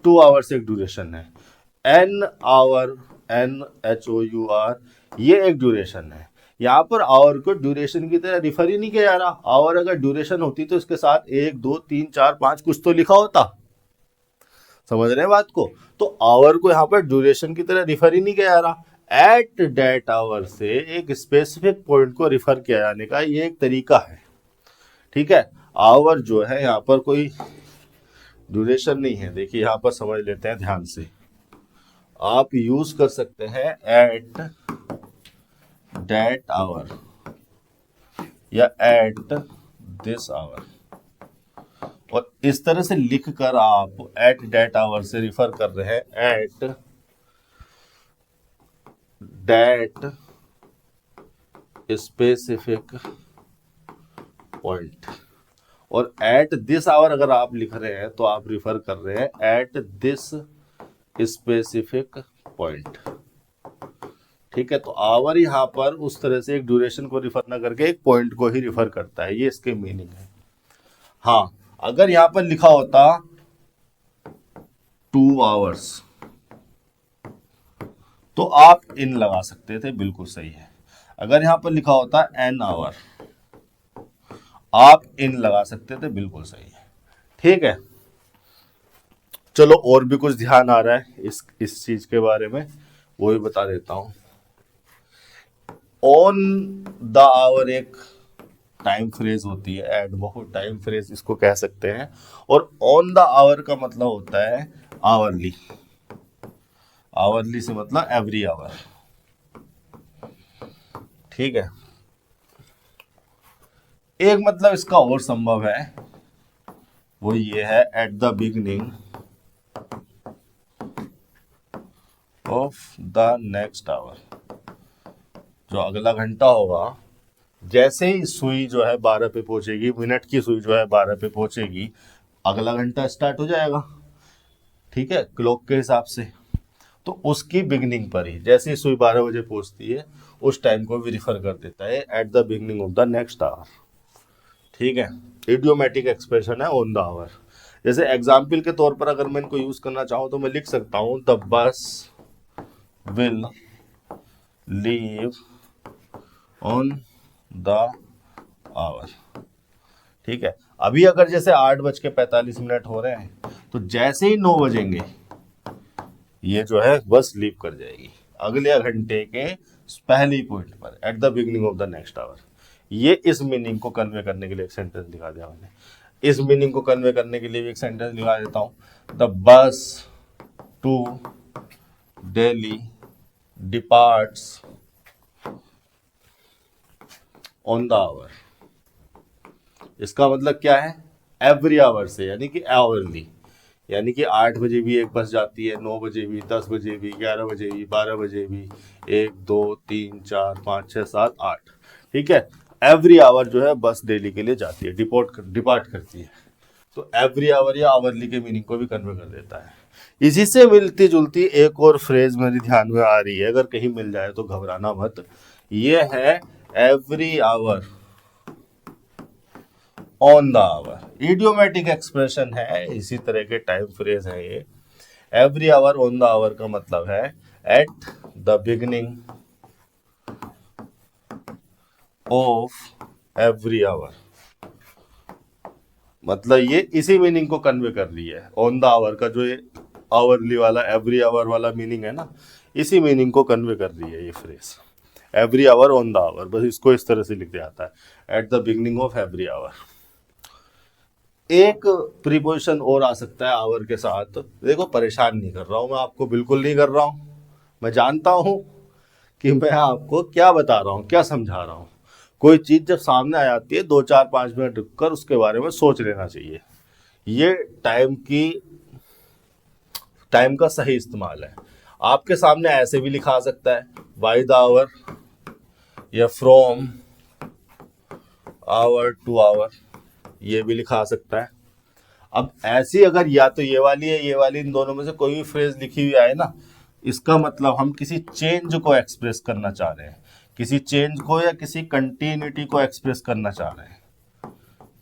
2 आवर्स एक ड्यूरेशन है। एन आवर, NHOUR, ये एक ड्यूरेशन है। यहाँ पर आवर को ड्यूरेशन की तरह रिफर ही नहीं किया जा रहा। आवर अगर ड्यूरेशन होती तो इसके साथ 1 2 3 4 5 कुछ तो लिखा होता, समझ रहे हैं बात को। तो आवर को यहाँ पर ड्यूरेशन की तरह रिफर ही नहीं किया जा रहा। एट डेट आवर से एक स्पेसिफिक पॉइंट को रिफर किया जाने का ये एक तरीका है, ठीक है। आवर जो है यहाँ पर कोई ड्यूरेशन नहीं है। देखिए यहाँ पर समझ लेते हैं ध्यान से, आप यूज कर सकते हैं एट डेट आवर या एट दिस आवर, और इस तरह से लिखकर आप एट डेट आवर से रिफर कर रहे हैं एट डेट स्पेसिफिक पॉइंट, और एट दिस आवर अगर आप लिख रहे हैं तो आप रिफर कर रहे हैं एट दिस स्पेसिफिक पॉइंट, ठीक है। तो आवर यहां पर उस तरह से एक ड्यूरेशन को रिफर ना करके एक पॉइंट को ही रिफर करता है, ये इसके मीनिंग है। हाँ, अगर यहां पर लिखा होता 2 आवर्स तो आप इन लगा सकते थे, बिल्कुल सही है। अगर यहां पर लिखा होता एन आवर, आप इन लगा सकते थे, बिल्कुल सही है, ठीक है। चलो और भी कुछ ध्यान आ रहा है इस चीज के बारे में, वो भी बता देता हूं। ऑन द आवर एक टाइम फ्रेज होती है, एट बहुत टाइम फ्रेज इसको कह सकते हैं, और ऑन द आवर का मतलब होता है आवरली। आवरली से मतलब एवरी आवर, ठीक है। एक मतलब इसका और संभव है, वो ये है at the beginning of the next hour. जो अगला घंटा होगा, जैसे ही सुई जो है 12 पे पहुंचेगी, मिनट की सुई जो है 12 पे पहुंचेगी, अगला घंटा स्टार्ट हो जाएगा, ठीक है, क्लॉक के हिसाब से। तो उसकी बिगनिंग पर ही जैसे ही सुई 12 बजे पहुंचती है, उस टाइम को भी रिफर कर देता है at the beginning of the next hour, ठीक है। इडियोमेटिक एक्सप्रेशन है ऑन द आवर। जैसे एग्जाम्पल के तौर पर अगर मैं इनको यूज करना चाहूं तो मैं लिख सकता हूं the bus will leave on the hour, ठीक है। अभी अगर जैसे 8:45 हो रहे हैं, तो जैसे ही 9 बजेंगे ये जो है बस लीव कर जाएगी अगले घंटे के पहले पॉइंट पर, at the beginning of the next hour. ये इस मीनिंग को कन्वे करने के लिए एक सेंटेंस लिखा दिया मैंने। इस मीनिंग को कन्वे करने के लिए भी एक सेंटेंस लिखा देता हूं, the bus to Delhi departs on the hour. इसका मतलब क्या है, एवरी आवर से, यानी कि आवरली, यानी कि 8 बजे भी एक बस जाती है, 9 बजे भी, 10 बजे भी, 11 बजे भी, 12 बजे भी, 1 2 3 4 5 6 7 8, ठीक है। एवरी आवर जो है बस दिल्ली के लिए जाती है, डिपार्ट करती है। तो एवरी आवर या आवरली के मीनिंग को भी कन्वे कर देता है। इसी से मिलती जुलती एक और फ्रेज मेरे ध्यान में आ रही है, अगर कहीं मिल जाए तो घबराना मत। ये है every hour on the hour. Idiomatic expression है, इसी तरह के टाइम फ्रेज है ये। Every hour on the hour का मतलब है at the beginning of every hour, मतलब ये इसी मीनिंग को कन्वे कर रही है। ऑन द आवर का जो ये आवरली वाला एवरी आवर वाला मीनिंग है ना, इसी मीनिंग को कन्वे कर रही है ये phrase. Every hour on the hour, बस इसको इस तरह से लिख दिया जाता है, at the beginning of every hour. एक प्रीपोजिशन और आ सकता है आवर के साथ। देखो परेशान नहीं कर रहा हूं मैं आपको, बिल्कुल नहीं कर रहा हूं, मैं जानता हूं कि मैं आपको क्या बता रहा हूं, क्या समझा रहा हूं। कोई चीज जब सामने आ जाती है 2 4 5 मिनट रुककर उसके बारे में सोच लेना चाहिए। ये टाइम का सही इस्तेमाल है। आपके सामने ऐसे भी लिखा आ सकता है, बाय द आवर या फ्रॉम आवर टू आवर, ये भी लिखा आ सकता है। अब ऐसी अगर या तो ये वाली है ये वाली, इन दोनों में से कोई भी फ्रेज लिखी हुई आए ना, इसका मतलब हम किसी चेंज को एक्सप्रेस करना चाह रहे हैं, किसी चेंज को या किसी कंटिन्यूटी को एक्सप्रेस करना चाह रहे हैं,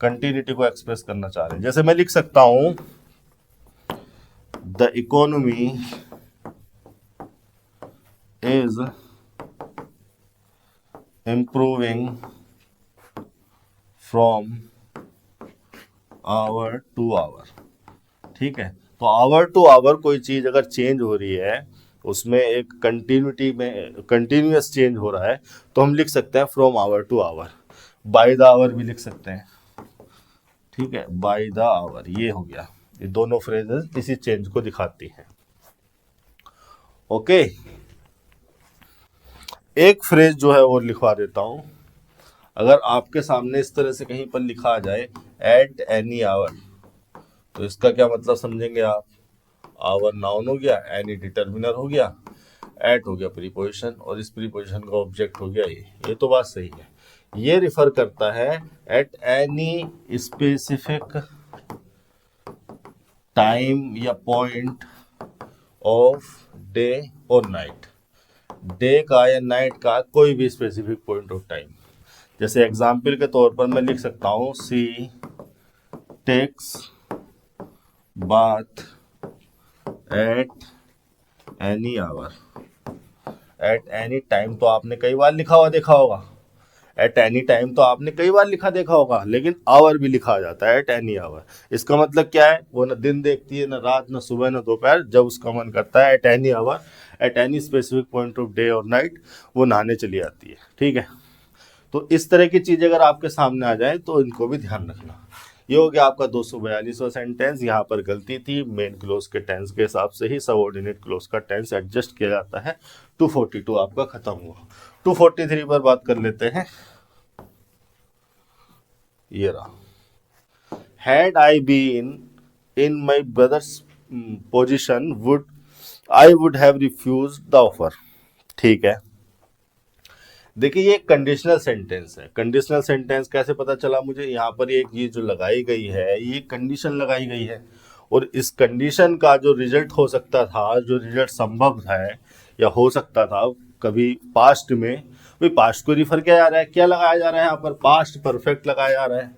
कंटिन्यूटी को एक्सप्रेस करना चाह रहे हैं। जैसे मैं लिख सकता हूं the economy is improving from hour to hour. ठीक है, तो आवर टू आवर कोई चीज अगर चेंज हो रही है, उसमें एक कंटिन्यूटी में कंटिन्यूअस चेंज हो रहा है, तो हम लिख सकते हैं from hour to hour. By the hour भी लिख सकते हैं, ठीक है, बाय द आवर, ये हो गया। ये दोनों फ्रेजेस इसी चेंज को दिखाती हैं। ओके, एक फ्रेज जो है वो लिखवा देता हूं। अगर आपके सामने इस तरह से कहीं पर लिखा आ जाए एट एनी आवर, तो इसका क्या मतलब समझेंगे आप? आवर नाउन हो गया, एनी डिटर्मिनर हो गया, एट हो गया प्रीपोजिशन, और इस प्रीपोजिशन का ऑब्जेक्ट हो गया ये तो बात सही है। ये रिफर करता है एट एनी स्पेसिफिक टाइम या पॉइंट ऑफ डे और नाइट, डे का या नाइट का कोई भी स्पेसिफिक पॉइंट ऑफ टाइम। जैसे एग्जाम्पल के तौर पर मैं लिख सकता हूं she takes bath at any hour. At any time तो आपने कई बार लिखा हुआ देखा होगा, एट एनी टाइम तो आपने कई बार लिखा देखा होगा, लेकिन आवर भी लिखा जाता है एट एनी आवर। इसका मतलब क्या है? वो न दिन देखती है, न रात, न सुबह, न दोपहर, जब उसका मन करता है at any hour, at any specific point of day और नाइट वो नहाने चली जाती है। ठीक है, तो इस तरह की चीजें अगर आपके सामने आ जाए तो इनको भी ध्यान रखना। ये हो गया आपका 242वां सेंटेंस। यहाँ पर गलती थी, मेन क्लोज के टेंस के हिसाब से ही सबऑर्डिनेट क्लोज का टेंस एडजस्ट किया जाता है। 242 आपका खत्म हुआ। 243 पर बात कर लेते हैं। ये रहा, had I been in my brother's position I would have refuse the offer. ठीक है, देखिए ये कंडीशनल सेंटेंस है। कंडीशनल सेंटेंस कैसे पता चला मुझे? यहाँ पर एक ये जो लगाई गई है, ये कंडीशन लगाई गई है, और इस कंडीशन का जो रिजल्ट हो सकता था, जो रिजल्ट संभव है या हो सकता था कभी पास्ट में, भाई पास्ट को रिफर किया जा रहा है, क्या लगाया जा रहा है यहाँ पर? पास्ट परफेक्ट लगाया जा रहा है।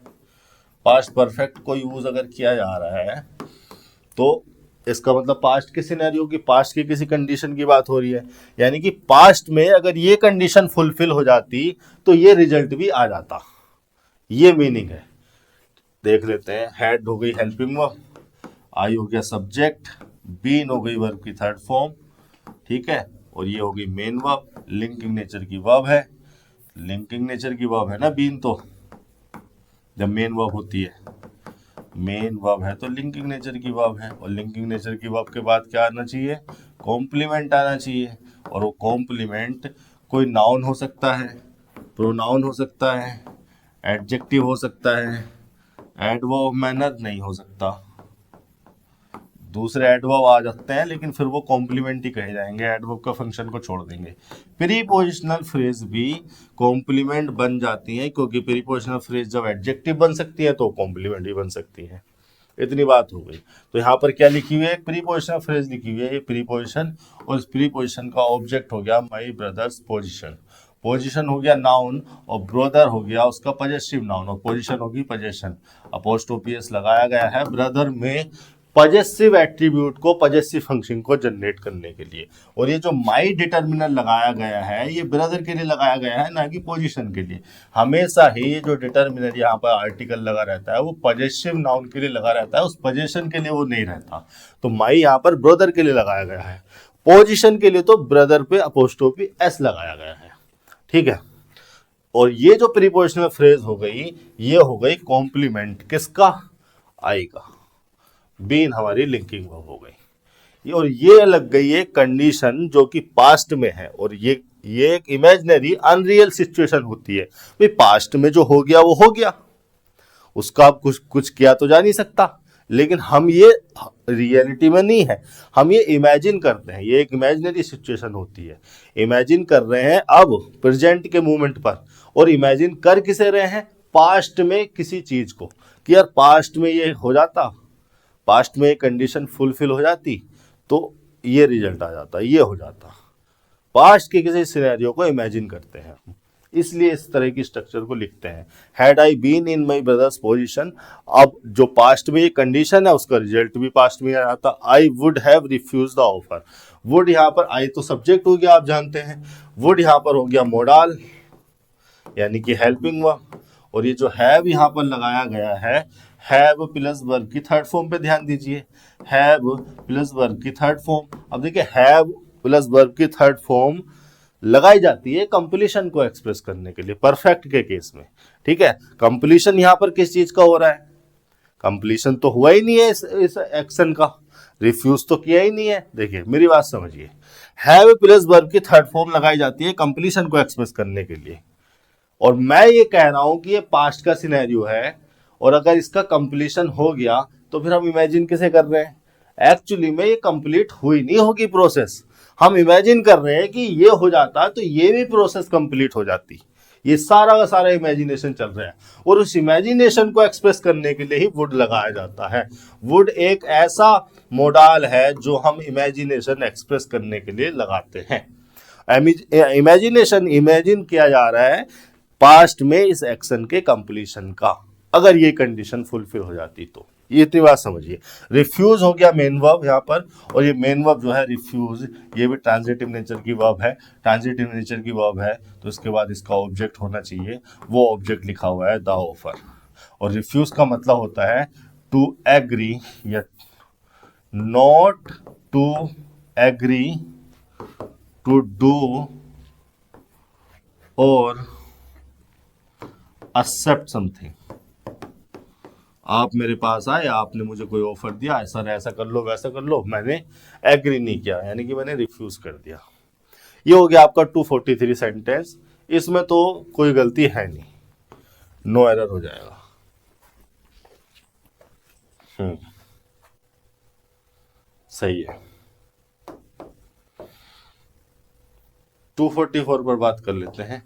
पास्ट परफेक्ट को यूज अगर किया जा रहा है तो इसका मतलब पास्ट के सिनेरियो की, पास्ट की किसी कंडीशन की बात हो रही है, यानी कि पास्ट में अगर ये कंडीशन फुलफिल हो जाती तो ये रिजल्ट भी आ जाता, ये मीनिंग है। देख लेते हैं, हैड हो गई हेल्पिंग वर्ब, आई हो गया सब्जेक्ट, बीन हो गई वर्ब की थर्ड फॉर्म, ठीक है, और ये हो गई मेन वर्ब, लिंकिंग नेचर की वर्ब है। लिंकिंग नेचर की वर्ब है ना बीन, तो जब मेन वर्ब होती है, मेन वर्ब है तो लिंकिंग नेचर की वर्ब है, और लिंकिंग नेचर की वर्ब के बाद क्या आना चाहिए? कॉम्प्लीमेंट आना चाहिए, और वो कॉम्प्लीमेंट कोई नाउन हो सकता है, प्रोनाउन हो सकता है, एडजेक्टिव हो सकता है, एडवर्ब मैनर नहीं हो सकता। दूसरे एडवर्ब आ जाते हैं लेकिन फिर वो कॉम्प्लीमेंट ही कहे जाएंगे, एडवर्ब का फंक्शन को छोड़ देंगे। प्रीपोजिशनल फ्रेज भी कॉम्प्लीमेंट बन जाती हैं, क्योंकि प्रीपोजिशनल फ्रेज जब एडजेक्टिव बन सकती है तो कॉम्प्लीमेंट भी बन सकती है। इतनी बात हो गई। तो यहाँ पर क्या लिखी हुई है? प्रीपोजिशनल फ्रेज लिखी हुई है, ये प्रीपोजिशन, और इस प्रीपोजिशन का ऑब्जेक्ट हो गया माई ब्रदर्स पोजिशन। पोजिशन हो गया नाउन, और ब्रदर हो गया उसका पजेसिव नाउन, और पोजिशन होगी पजेशन। अपोस्ट्रोफी एस लगाया गया है ब्रदर में पजेसिव एट्रीब्यूट को, पजेसिव फंक्शन को जनरेट करने के लिए। और ये जो माई डिटर्मिनर लगाया गया है ये ब्रदर के लिए लगाया गया है, ना कि पोजीशन के लिए। हमेशा ही ये जो डिटर्मिनर यहाँ पर आर्टिकल लगा रहता है वो पजेसिव नाउन के लिए लगा रहता है, उस पोजीशन के लिए वो नहीं रहता। तो माई यहाँ पर ब्रदर के लिए लगाया गया है, पोजीशन के लिए तो ब्रदर पे अपोस्ट्रोफी एस लगाया गया है। ठीक है। और ये जो प्रीपोजिशनल फ्रेज हो गई, ये हो गई कॉम्प्लीमेंट किसका, आई का। बीन हमारी लिंकिंग वर्ब हो गई। और ये लग गई है कंडीशन जो कि पास्ट में है, और ये एक इमेजिनरी अनरियल सिचुएशन होती है। भाई पास्ट में जो हो गया वो हो गया, उसका आप कुछ किया तो जा नहीं सकता, लेकिन हम ये रियलिटी में नहीं है, हम ये इमेजिन करते हैं। ये एक इमेजिनरी सिचुएशन होती है। इमेजिन कर रहे हैं अब प्रेजेंट के मोमेंट पर, और इमेजिन कर किसे रहे हैं, पास्ट में किसी चीज को, कि यार पास्ट में ये हो जाता, पास्ट में ये कंडीशन फुलफिल हो जाती तो ये रिजल्ट आ जाता, ये हो जाता। पास्ट के किसी सिनेरियो को इमेजिन करते हैं, इसलिए इस तरह की स्ट्रक्चर को लिखते हैं। Had I been in my brother's position, अब जो पास्ट में ये कंडीशन है उसका रिजल्ट भी पास्ट में आ जाता। I would have refuse the offer. Would यहाँ पर आई तो सब्जेक्ट हो गया, आप जानते हैं। वुड यहाँ पर हो गया मोडाल, यानी कि हेल्पिंग वर्ब। और ये जो हैव यहाँ पर लगाया गया है, हैव प्लस वर्ब की थर्ड फॉर्म पे ध्यान दीजिए। हैव प्लस वर्ब की थर्ड फॉर्म। अब देखिए हैव प्लस वर्ब की थर्ड फॉर्म लगाई जाती है कंप्लीशन को एक्सप्रेस करने के लिए, परफेक्ट के केस में। ठीक है, कंप्लीशन यहां पर किस चीज का हो रहा है, कंप्लीशन तो हुआ ही नहीं है इस एक्शन का, रिफ्यूज तो किया ही नहीं है। देखिए मेरी बात समझिए, हैव प्लस वर्ब की थर्ड फॉर्म लगाई जाती है कंप्लीशन को एक्सप्रेस करने के लिए, और मैं ये कह रहा हूं कि ये पास्ट का सिनेरियो है, और अगर इसका कंप्लीशन हो गया तो फिर हम इमेजिन किसे कर रहे हैं, एक्चुअली में ये कंप्लीट हुई नहीं होगी प्रोसेस, हम इमेजिन कर रहे हैं कि ये हो जाता तो ये भी प्रोसेस कंप्लीट हो जाती। ये सारा का सारा इमेजिनेशन चल रहा है, और उस इमेजिनेशन को एक्सप्रेस करने के लिए ही वुड लगाया जाता है। वुड एक ऐसा मोडाल है जो हम इमेजिनेशन एक्सप्रेस करने के लिए लगाते हैं। इमेजिनेशन इमेजिन किया जा रहा है पास्ट में इस एक्शन के कंप्लीशन का, अगर ये कंडीशन फुलफिल हो जाती तो। ये इतनी बात समझिए। रिफ्यूज हो गया मेन वर्ब यहाँ पर, और ये मेन वर्ब जो है रिफ्यूज, ये भी ट्रांजिटिव नेचर की वर्ब है। ट्रांजिटिव नेचर की वर्ब है तो इसके बाद इसका ऑब्जेक्ट होना चाहिए, वो ऑब्जेक्ट लिखा हुआ है द ऑफर। और रिफ्यूज का मतलब होता है टू एग्री या not to agree, to do और एक्सेप्ट समथिंग। आप मेरे पास आए, आपने मुझे कोई ऑफर दिया, ऐसा कर लो वैसा कर लो, मैंने एग्री नहीं किया, यानी कि मैंने रिफ्यूज कर दिया। ये हो गया आपका 243 सेंटेंस। इसमें तो कोई गलती है नहीं, नो एरर हो जाएगा। सही है। 244 पर बात कर लेते हैं।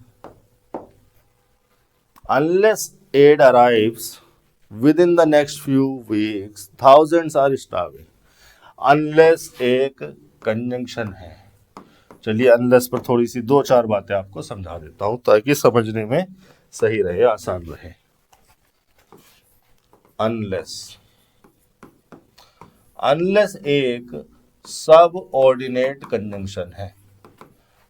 Unless aid arrives within the next few weeks, thousands are starving. Unless एक कंजंक्शन है। चलिए unless पर थोड़ी सी 2-4 बातें आपको समझा देता हूं ताकि समझने में सही रहे, आसान रहे। unless एक सबऑर्डिनेट कंजंक्शन है।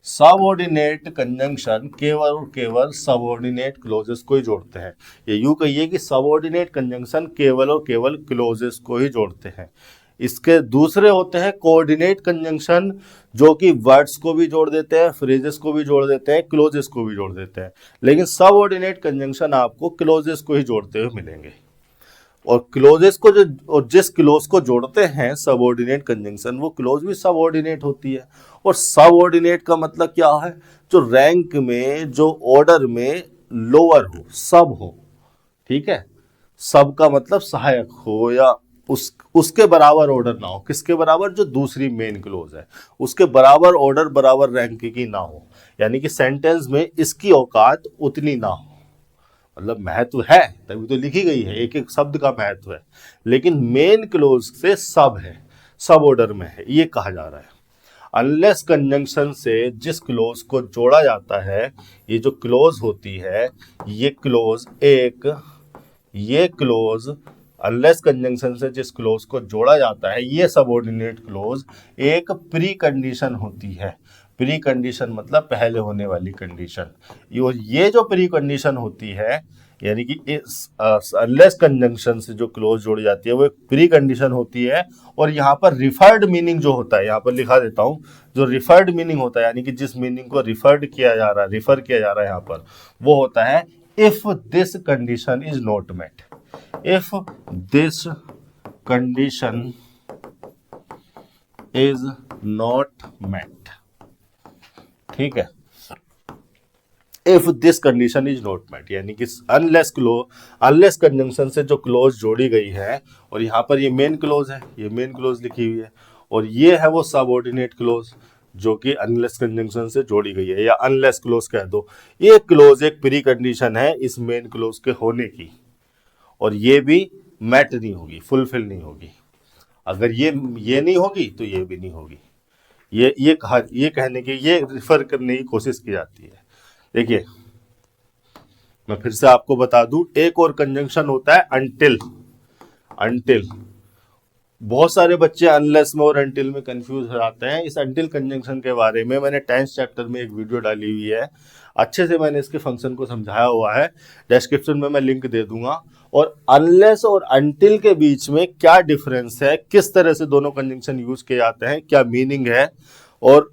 सबऑर्डिनेट कंजंक्शन केवल और केवल सबऑर्डिनेट क्लोजेस को ही जोड़ते हैं। ये यूं कहिए कि सबऑर्डिनेट कंजंक्शन केवल और केवल क्लोजेस को ही जोड़ते हैं। इसके दूसरे होते हैं कोऑर्डिनेट कंजंक्शन, जो कि वर्ड्स को भी जोड़ देते हैं, फ्रेजेस को भी जोड़ देते हैं, क्लोजेस को भी जोड़ देते हैं। लेकिन सबऑर्डिनेट कंजंक्शन आपको क्लोजेस को ही जोड़ते हुए मिलेंगे, और क्लोजेस को जो, और जिस क्लोज को जोड़ते हैं सबऑर्डिनेट कंजंक्शन, वो क्लोज भी सबऑर्डिनेट होती है। और सबऑर्डिनेट का मतलब क्या है, जो रैंक में, जो ऑर्डर में लोअर हो, सब हो। ठीक है, सब का मतलब सहायक हो, या उसके बराबर ऑर्डर ना हो। किसके बराबर, जो दूसरी मेन क्लोज है उसके बराबर ऑर्डर, बराबर रैंक की ना हो, यानी कि सेंटेंस में इसकी औकात उतनी ना हो। मतलब महत्व है तभी तो लिखी गई है, एक एक शब्द का महत्व है, लेकिन मेन क्लोज से सब है, सब ऑर्डर में है, ये कहा जा रहा है। अनलेस कंजंक्शन से जिस क्लोज को जोड़ा जाता है, ये जो क्लोज होती है, ये क्लोज ये क्लोज अनलेस कंजंक्शन से जिस क्लोज को जोड़ा जाता है, ये सबऑर्डिनेट क्लोज एक प्री कंडीशन होती है। प्री कंडीशन मतलब पहले होने वाली कंडीशन। ये जो प्री कंडीशन होती है, यानी कि इस अनलेस कंजंक्शन से जो क्लोज जोड़ी जाती है वो एक प्री कंडीशन होती है। और यहाँ पर रिफर्ड मीनिंग जो होता है, यहाँ पर लिखा देता हूँ, जो रिफर्ड मीनिंग होता है यानी कि जिस मीनिंग को रिफर्ड किया जा रहा है, रिफर किया जा रहा है यहाँ पर, वो होता है if this condition is not met. If this condition is not met, ठीक है। If this condition is not met यानी कि अनलेस कंजंक्शन से जो क्लोज जोड़ी गई है, और यहाँ पर ये मेन क्लोज है, ये मेन क्लोज लिखी हुई है, और ये है वो सबऑर्डिनेट क्लोज जो कि अनलेस कंजंक्शन से जोड़ी गई है, या अनलेस क्लोज कह दो। ये क्लोज एक प्री कंडीशन है इस मेन क्लोज के होने की, और ये भी मैट नहीं होगी, फुलफिल नहीं होगी। अगर ये नहीं होगी तो ये भी नहीं होगी। ये कहने की, ये रिफर करने की कोशिश की जाती है। देखिए मैं फिर से आपको बता दूं, एक और कंजंक्शन होता है अनटिल। अनटिल, बहुत सारे बच्चे अनलेस में और अनटिल में कंफ्यूज हो जाते हैं। इस अनटिल कंजंक्शन के बारे में मैंने 10th चैप्टर में एक वीडियो डाली हुई है, अच्छे से मैंने इसके फंक्शन को समझाया हुआ है, डिस्क्रिप्शन में मैं लिंक दे दूंगा। और अनलेस और अनटिल के बीच में क्या डिफरेंस है, किस तरह से दोनों कंजंक्शन यूज किए जाते हैं, क्या मीनिंग है, और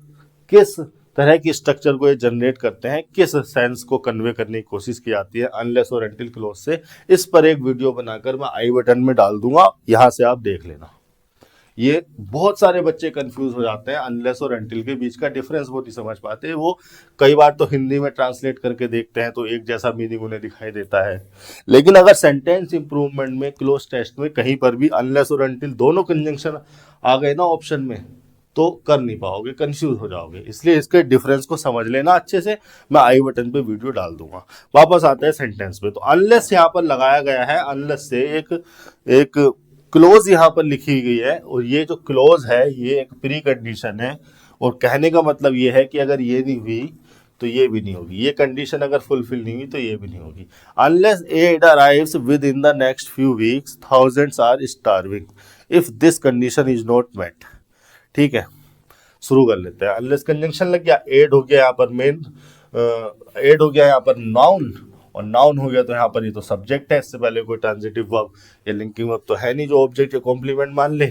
किस तरह की स्ट्रक्चर को ये जनरेट करते हैं, किस सेंस को कन्वे करने की कोशिश की जाती है अनलेस और अनटिल क्लोज से, इस पर एक वीडियो बनाकर मैं आई बटन में डाल दूंगा, यहां से आप देख लेना। ये बहुत सारे बच्चे कंफ्यूज हो जाते हैं, अनलेस और अनटिल के बीच का डिफरेंस वो नहीं समझ पाते। वो कई बार तो हिंदी में ट्रांसलेट करके देखते हैं तो एक जैसा मीनिंग उन्हें दिखाई देता है, लेकिन अगर सेंटेंस इंप्रूवमेंट में, क्लोज टेस्ट में कहीं पर भी अनलेस और अनटिल दोनों कंजंक्शन आ गए ना ऑप्शन में, तो कर नहीं पाओगे, कंफ्यूज हो जाओगे। इसलिए इसके डिफरेंस को समझ लेना अच्छे से, मैं आई बटन पे वीडियो डाल दूंगा। वापस आते हैं सेंटेंस पे। तो अनलेस यहाँ पर लगाया गया है, अनलेस से एक क्लोज यहाँ पर लिखी गई है, और ये जो क्लोज है ये एक प्री कंडीशन है, और कहने का मतलब ये है कि अगर ये नहीं हुई तो ये भी नहीं होगी, ये कंडीशन अगर फुलफिल नहीं हुई तो ये भी नहीं होगी। Unless aid arrives within the next few weeks, thousands are starving if this condition is not met. ठीक है, शुरू कर लेते हैं। अनलेस कंजंक्शन लग गया, एड हो गया यहाँ पर मेन, एड हो गया यहाँ पर नाउन, और नाउन हो गया तो यहाँ पर ये तो सब्जेक्ट है, इससे पहले कोई ट्रांजिटिव वर्ब या लिंकिंग वर्ब तो है नहीं जो ऑब्जेक्ट या कॉम्प्लीमेंट मान ले।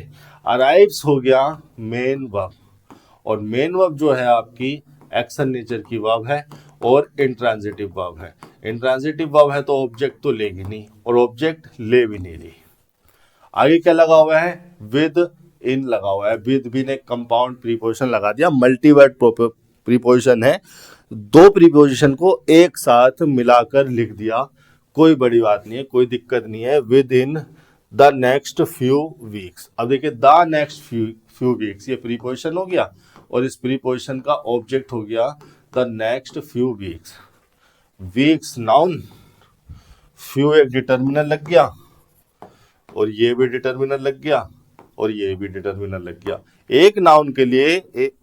अराइव्स हो गया मेन वर्ब, और मेन वर्ब जो है आपकी एक्शन नेचर की वर्ब है और इंट्रांजिटिव वर्ब है। इंट्रांजिटिव वर्ब है तो ऑब्जेक्ट तो लेगी नहीं, और ऑब्जेक्ट ले भी नहीं रही। आगे क्या लगा हुआ है, विद इन लगा हुआ है। विद भी ने कंपाउंड प्रीपोजिशन लगा दिया, मल्टीवर्ड प्रीपोजिशन है, दो प्रीपोजिशन को एक साथ मिलाकर लिख दिया, कोई बड़ी बात नहीं है, कोई दिक्कत नहीं है। With in the next few weeks, अब देखिए द नेक्स्ट फ्यू वीक्स, ये प्रीपोजिशन हो गया, और इस प्रीपोजिशन का ऑब्जेक्ट हो गया the next few weeks. Weeks noun, few एक डिटर्मिनर लग गया, और ये भी डिटर्मिनर लग गया, और ये भी डिटर्मिनर लग गया। एक नाउन के लिए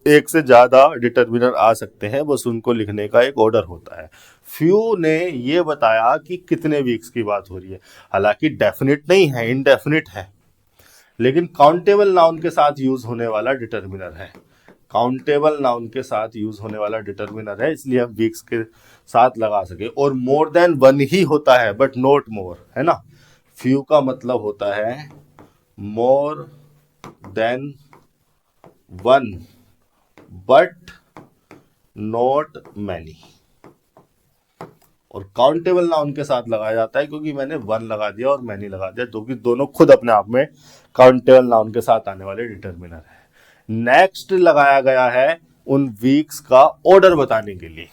एक से ज्यादा डिटर्मिनर आ सकते हैं, बस उनको लिखने का एक ऑर्डर होता है। फ्यू ने ये बताया कि कितने वीक्स की बात हो रही है, हालांकि डेफिनेट नहीं है, इनडेफिनिट है, लेकिन काउंटेबल नाउन के साथ यूज होने वाला डिटर्मिनर है। काउंटेबल नाउन के साथ यूज होने वाला डिटर्मिनर है, इसलिए हम वीक्स के साथ लगा सके। और मोर देन वन ही होता है, बट नॉट मोर, है ना। फ्यू का मतलब होता है more than one but not many, और काउंटेबल नाउन के साथ लगाया जाता है क्योंकि मैंने वन लगा दिया और मैनी लगा दिया, जो कि दोनों खुद अपने आप में काउंटेबल नाउन के साथ आने वाले डिटर्मिनर है। नेक्स्ट लगाया गया है उन वीक्स का ऑर्डर बताने के लिए,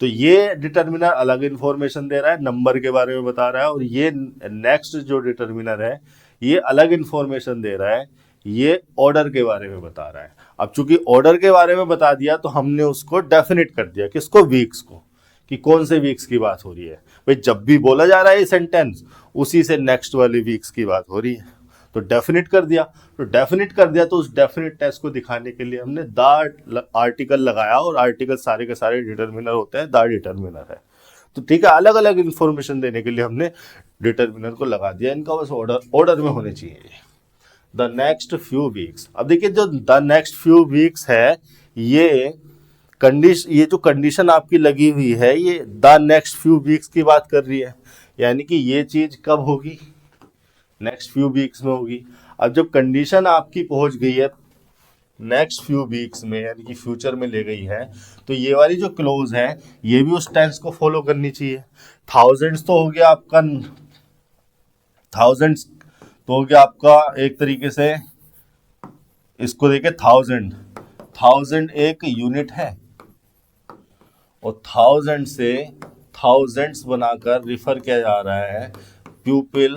तो ये डिटर्मिनर अलग इंफॉर्मेशन दे रहा है, नंबर के बारे में बता रहा है, और ये नेक्स्ट जो डिटर्मिनर है ये अलग इंफॉर्मेशन दे रहा है, ये ऑर्डर के बारे में बता रहा है। अब चूंकि ऑर्डर के बारे में बता दिया तो हमने उसको डेफिनेट कर दिया, किसको, वीक्स को, कि कौन से वीक्स की बात हो रही है। भाई जब भी बोला जा रहा है ये सेंटेंस, उसी से नेक्स्ट वाली वीक्स की बात हो रही है, तो डेफिनेट कर दिया। तो डेफिनेट कर दिया तो उस डेफिनेट टेस्ट को दिखाने के लिए हमने द आर्टिकल लगाया, और आर्टिकल सारे के सारे डिटर्मिनर होते हैं, द डिटर्मिनर है। तो ठीक है, अलग अलग इंफॉर्मेशन देने के लिए हमने डिटर्मिनर को लगा दिया, इनका बस ऑर्डर में होने चाहिए। द नेक्स्ट फ्यू वीक्स, अब देखिए जो द नेक्स्ट फ्यू वीक्स है, ये कंडीशन, ये जो कंडीशन आपकी लगी हुई है ये द नेक्स्ट फ्यू वीक्स की बात कर रही है, यानी कि ये चीज कब होगी, नेक्स्ट फ्यू वीक्स में होगी। अब जब कंडीशन आपकी पहुंच गई है नेक्स्ट फ्यू वीक्स में, यानी कि फ्यूचर में ले गई है, तो ये वाली जो क्लोज है ये भी उस टेंस को फॉलो करनी चाहिए। थाउजेंड्स तो हो गया आपका, थाउजेंड्स तो हो गया आपका एक तरीके से, इसको देखे थाउजेंड, थाउजेंड एक यूनिट है और थाउजेंड से थाउजेंड्स बनाकर रिफर किया जा रहा है प्यूपिल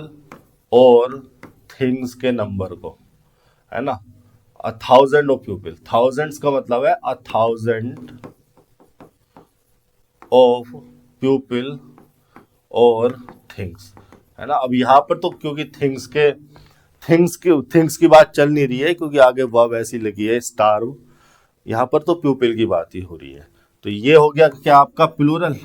और थिंग्स के नंबर को, है ना। 1000 ऑफ प्यूपिल, थाउजेंड्स का मतलब है 1000 ऑफ प्यूपिल और थिंग्स, है ना। अब यहाँ पर तो क्योंकि थिंग्स की बात चल नहीं रही है, क्योंकि आगे वर्ब ऐसी लगी है स्टार्व, यहाँ पर तो प्यूपिल की बात ही हो रही है। तो ये हो गया क्या आपका प्लूरल,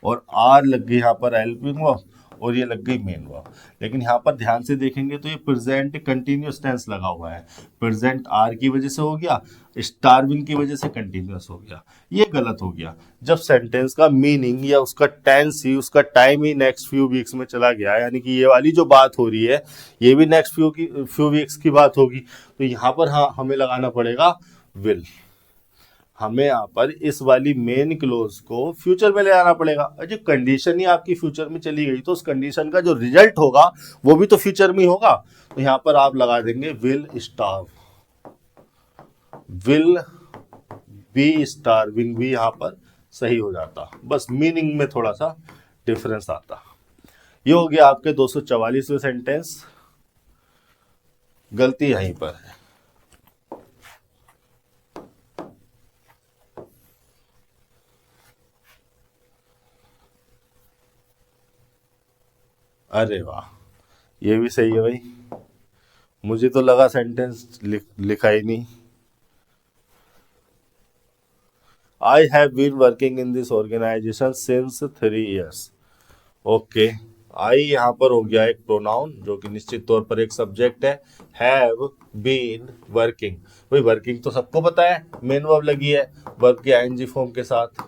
और आर लग गई यहाँ पर हेल्पिंग वर्ब और ये लग गई मेन वर्ब। लेकिन यहाँ पर ध्यान से देखेंगे तो ये प्रेजेंट कंटिन्यूअस टेंस लगा हुआ है, प्रेजेंट आर की वजह से हो गया, स्टार्विंग की वजह से कंटिन्यूअस हो गया। ये गलत हो गया जब सेंटेंस का मीनिंग या उसका टेंस ही, उसका टाइम ही नेक्स्ट फ्यू वीक्स में चला गया, यानी कि ये वाली जो बात हो रही है ये भी नेक्स्ट फ्यू वीक्स की बात होगी। तो यहाँ पर हाँ हमें लगाना पड़ेगा विल, हमें यहाँ पर इस वाली मेन क्लोज को फ्यूचर में ले आना पड़ेगा। और जो कंडीशन ही आपकी फ्यूचर में चली गई तो उस कंडीशन का जो रिजल्ट होगा वो भी तो फ्यूचर में ही होगा। तो यहाँ पर आप लगा देंगे will starve, will be starving भी यहाँ पर सही हो जाता, बस मीनिंग में थोड़ा सा डिफरेंस आता। ये हो गया आपके 244वें सेंटेंस, गलती यहीं पर है। अरे वाह, ये भी सही है भाई, मुझे तो लगा सेंटेंस लिखा ही नहीं। I have been working in this organisation since 3 years। Okay, I यहाँ पर हो गया एक प्रोनाउन जो कि निश्चित तौर पर एक सब्जेक्ट है। हैव बीन वर्किंग, भाई वर्किंग तो सबको पता है, मेन वर्ब लगी है वर्ब के आईएनजी फॉर्म के साथ,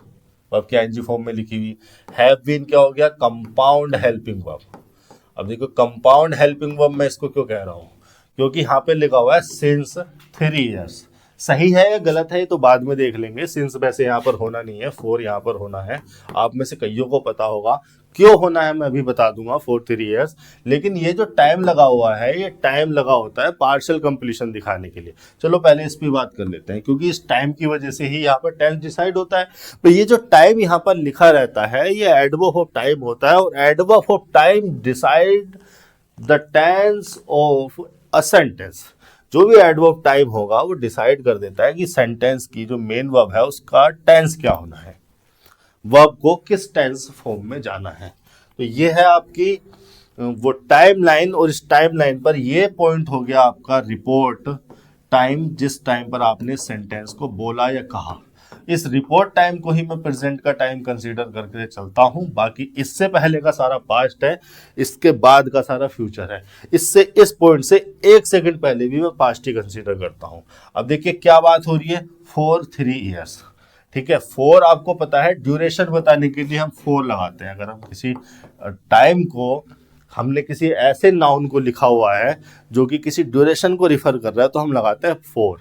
वर्ब के आईएनजी फॉर्म में लिखी हुई। हैव बीन क्या हो गया, कंपाउंड हेल्पिंग वर्ब। अब देखो कंपाउंड हेल्पिंग वर्ब मैं इसको क्यों कह रहा हूँ, क्योंकि यहाँ पे लिखा हुआ है सिंस 3 years। सही है या गलत है तो बाद में देख लेंगे, सिंस वैसे यहाँ पर होना नहीं है, 4 यहाँ पर होना है। आप में से कईयों को पता होगा क्यों होना है, मैं अभी बता दूंगा 4 3 years। लेकिन ये जो टाइम लगा हुआ है ये टाइम लगा होता है पार्शियल कंप्लीशन दिखाने के लिए। चलो पहले इस पर बात कर लेते हैं, क्योंकि इस टाइम की वजह से ही यहाँ पर टेंस डिसाइड होता है। तो ये जो टाइम यहाँ पर लिखा रहता है ये एडवर्ब ऑफ टाइम होता है, और adverb of time decide the tense of a sentence. जो भी एडवर्ब टाइम होगा वो डिसाइड कर देता है कि सेंटेंस की जो मेन वर्ब है उसका टेंस क्या होना है, वर्ब को किस टेंस फॉर्म में जाना है। तो ये है आपकी वो टाइम लाइन, और इस टाइम लाइन पर ये पॉइंट हो गया आपका रिपोर्ट टाइम, जिस टाइम पर आपने सेंटेंस को बोला या कहा। इस रिपोर्ट टाइम को ही मैं प्रेजेंट का टाइम कंसीडर करके चलता हूं, बाकी इससे पहले का सारा पास्ट है, इसके बाद का सारा फ्यूचर है। इससे इस पॉइंट से 1 सेकंड पहले भी मैं पास्ट ही कंसीडर करता हूं। अब देखिए क्या बात हो रही है, 4 3 years, ठीक है। 4 आपको पता है ड्यूरेशन बताने के लिए हम 4 लगाते हैं। अगर हम किसी टाइम को, हमने किसी ऐसे नाउन को लिखा हुआ है जो कि किसी ड्यूरेशन को रिफर कर रहा है तो हम लगाते हैं 4।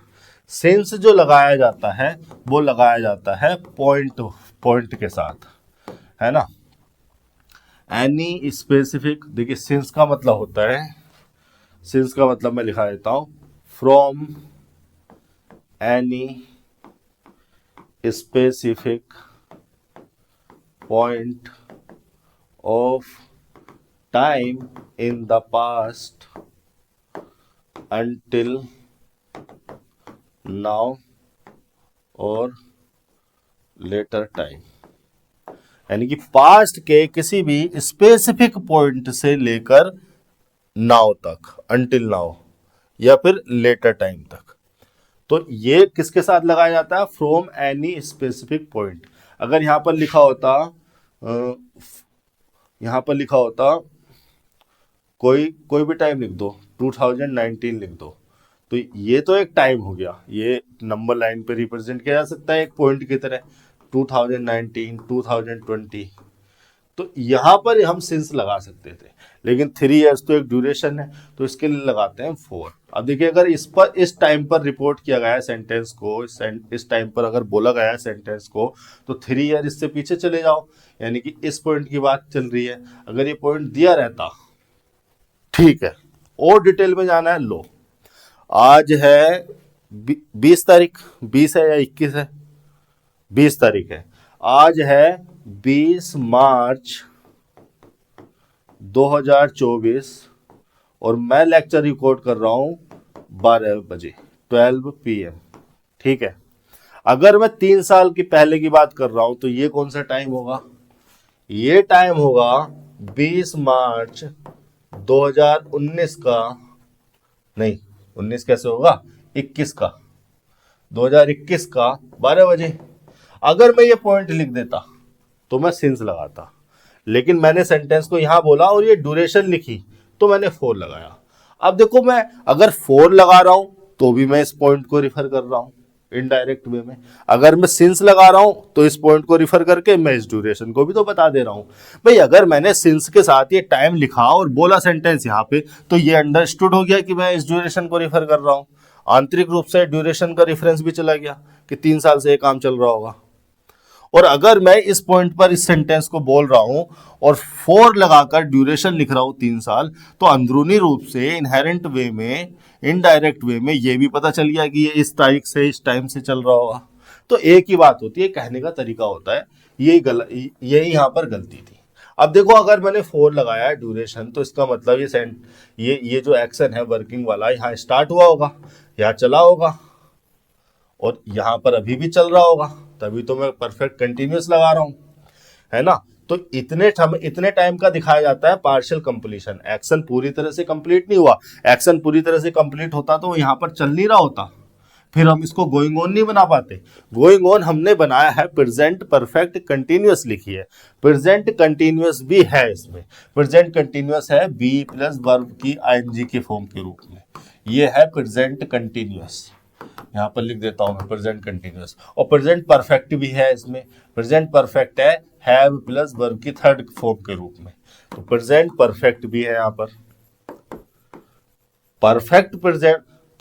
सिंस जो लगाया जाता है वो लगाया जाता है पॉइंट के साथ, है ना। एनी स्पेसिफिक, देखिए सिंस का मतलब होता है, सिंस का मतलब मैं लिखा देता हूं, from any specific point of time in the past until now और लेटर टाइम, यानी कि पास्ट के किसी भी स्पेसिफिक पॉइंट से लेकर नाउ तक, अंटिल नाउ या फिर लेटर टाइम तक। तो ये किसके साथ लगाया जाता है, फ्रॉम एनी स्पेसिफिक पॉइंट। अगर यहां पर लिखा होता, यहां पर लिखा होता कोई भी टाइम लिख दो, 2019 लिख दो, तो ये तो एक टाइम हो गया, ये नंबर लाइन पे रिप्रेजेंट किया जा सकता है एक पॉइंट की तरह, 2019, 2020। तो यहाँ पर हम सिंस लगा सकते थे, लेकिन 3 इयर्स तो एक ड्यूरेशन है, तो इसके लिए लगाते हैं 4। अब देखिए, अगर इस टाइम पर रिपोर्ट किया गया है सेंटेंस को, इस टाइम पर अगर बोला गया है सेंटेंस को, तो 3 ईयर इससे पीछे चले जाओ, यानी कि इस पॉइंट की बात चल रही है। अगर ये पॉइंट दिया रहता, ठीक है, और डिटेल में जाना है, लो आज है 20 तारीख, 20 है या 21 है, 20 तारीख है, आज है 20 मार्च 2024 और मैं लेक्चर रिकॉर्ड कर रहा हूं 12 बजे, 12 PM, ठीक है। अगर मैं 3 साल की पहले की बात कर रहा हूं तो ये कौन सा टाइम होगा, ये टाइम होगा 20 मार्च 2019 का, नहीं 19 कैसे होगा, 21 का, 2021 का 12 बजे। अगर मैं ये पॉइंट लिख देता तो मैं सिंस लगाता, लेकिन मैंने सेंटेंस को यहां बोला और ये ड्यूरेशन लिखी तो मैंने 4 लगाया। अब देखो, मैं अगर 4 लगा रहा हूं तो भी मैं इस पॉइंट को रिफर कर रहा हूं इनडायरेक्ट वे में, अगर मैं सिंस लगा रहा हूं तो इस पॉइंट को रिफर करके मैं इस ड्यूरेशन को भी तो बता दे रहा हूं। भाई अगर मैंने सिंस के साथ ये टाइम लिखा और बोला सेंटेंस यहां पे, तो ये अंडरस्टूड हो गया कि मैं इस ड्यूरेशन को रिफर कर रहा हूं। आंतरिक रूप से ड्यूरेशन का रेफरेंस भी चला गया कि 3 साल से ये काम चल रहा होगा। और अगर मैं इस पॉइंट पर इस सेंटेंस को बोल रहा हूं और 4 लगाकर ड्यूरेशन लिख रहा हूं 3 साल, तो अंदरूनी रूप से इनहेरेंट वे में, इनडायरेक्ट वे में ये भी पता चल गया कि ये इस तारीख से इस टाइम से चल रहा होगा। तो एक ही बात होती है, कहने का तरीका होता है, यही यहां पर गलती थी। अब देखो, अगर मैंने 4 लगाया है ड्यूरेशन, तो इसका मतलब ये जो एक्शन है वर्किंग वाला, यहाँ स्टार्ट हुआ होगा, यहाँ चला होगा और यहाँ पर अभी भी चल रहा होगा, तभी तो मैं परफेक्ट कंटिन्यूअस लगा रहा हूं, है ना। तो इतने टाइम का दिखाया जाता है पार्शियल कंप्लीशन। एक्शन पूरी तरह से कंप्लीट नहीं हुआ, एक्शन पूरी तरह से कंप्लीट होता तो यहाँ पर चल नहीं रहा होता, फिर हम इसको गोइंग ऑन नहीं बना पाते। गोइंग ऑन हमने बनाया है प्रेजेंट परफेक्ट कंटिन्यूअस लिखी है, प्रेजेंट कंटिन्यूअस भी है इसमें, प्रेजेंट कंटिन्यूअस है बी प्लस वर्ब की आईएनजी के फॉर्म के रूप में, ये है प्रेजेंट कंटिन्यूअस। यहाँ पर लिख देता हूं मैं प्रेजेंट कंटिन्यूअस, और प्रेजेंट परफेक्ट भी है इसमें, प्रेजेंट परफेक्ट है हैव प्लस वर्ब की थर्ड फॉर्म के रूप में, तो प्रेजेंट परफेक्ट भी है यहाँ पर।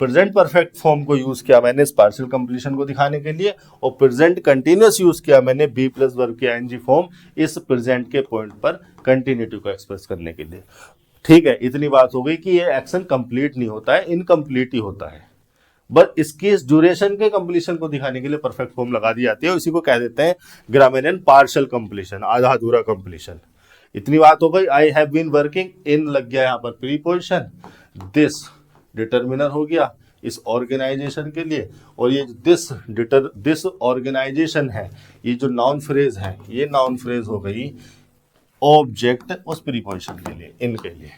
प्रेजेंट परफेक्ट फॉर्म को यूज किया मैंने इस पार्शियल कंप्लीशन को दिखाने के लिए, और प्रेजेंट कंटिन्यूअस यूज किया मैंने बी प्लस वर्ब की आईएनजी फॉर्म इस प्रेजेंट के पॉइंट पर कंटिन्यूटी को एक्सप्रेस करने के लिए। ठीक है, इतनी बात हो गई कि ये एक्शन कंप्लीट नहीं होता है, इनकम्प्लीट ही होता है, बस इसकी इस ड्यूरेशन के कंप्लीशन को दिखाने के लिए परफेक्ट फॉर्म लगा दी जाती है, इसी को कह देते हैं ग्रामेरियन पार्शियल कंप्लीशन, आधा अधूरा कंप्लीशन। इतनी बात हो गई। I have been working in लग गया यहाँ पर प्रीपोजिशन, दिस डिटर्मिनर हो गया इस ऑर्गेनाइजेशन के लिए, और ये दिस ऑर्गेनाइजेशन है, ये जो नाउन फ्रेज है, ये नाउन फ्रेज हो गई ऑब्जेक्ट उस प्रीपोजिशन के लिए, इनके लिए।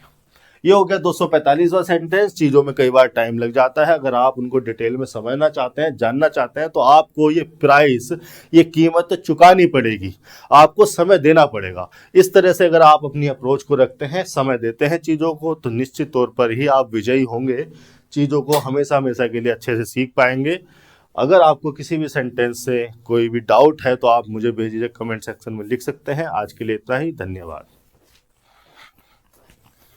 ये हो गया 245वां सेंटेंस। चीजों में कई बार टाइम लग जाता है, अगर आप उनको डिटेल में समझना चाहते हैं, जानना चाहते हैं, तो आपको ये प्राइस, ये कीमत चुकानी पड़ेगी, आपको समय देना पड़ेगा। इस तरह से अगर आप अपनी अप्रोच को रखते हैं, समय देते हैं चीज़ों को, तो निश्चित तौर पर ही आप विजयी होंगे, चीज़ों को हमेशा हमेशा के लिए अच्छे से सीख पाएंगे। अगर आपको किसी भी सेंटेंस से कोई भी डाउट है तो आप मुझे बेझिझक कमेंट सेक्शन में लिख सकते हैं। आज के लिए इतना ही, धन्यवाद।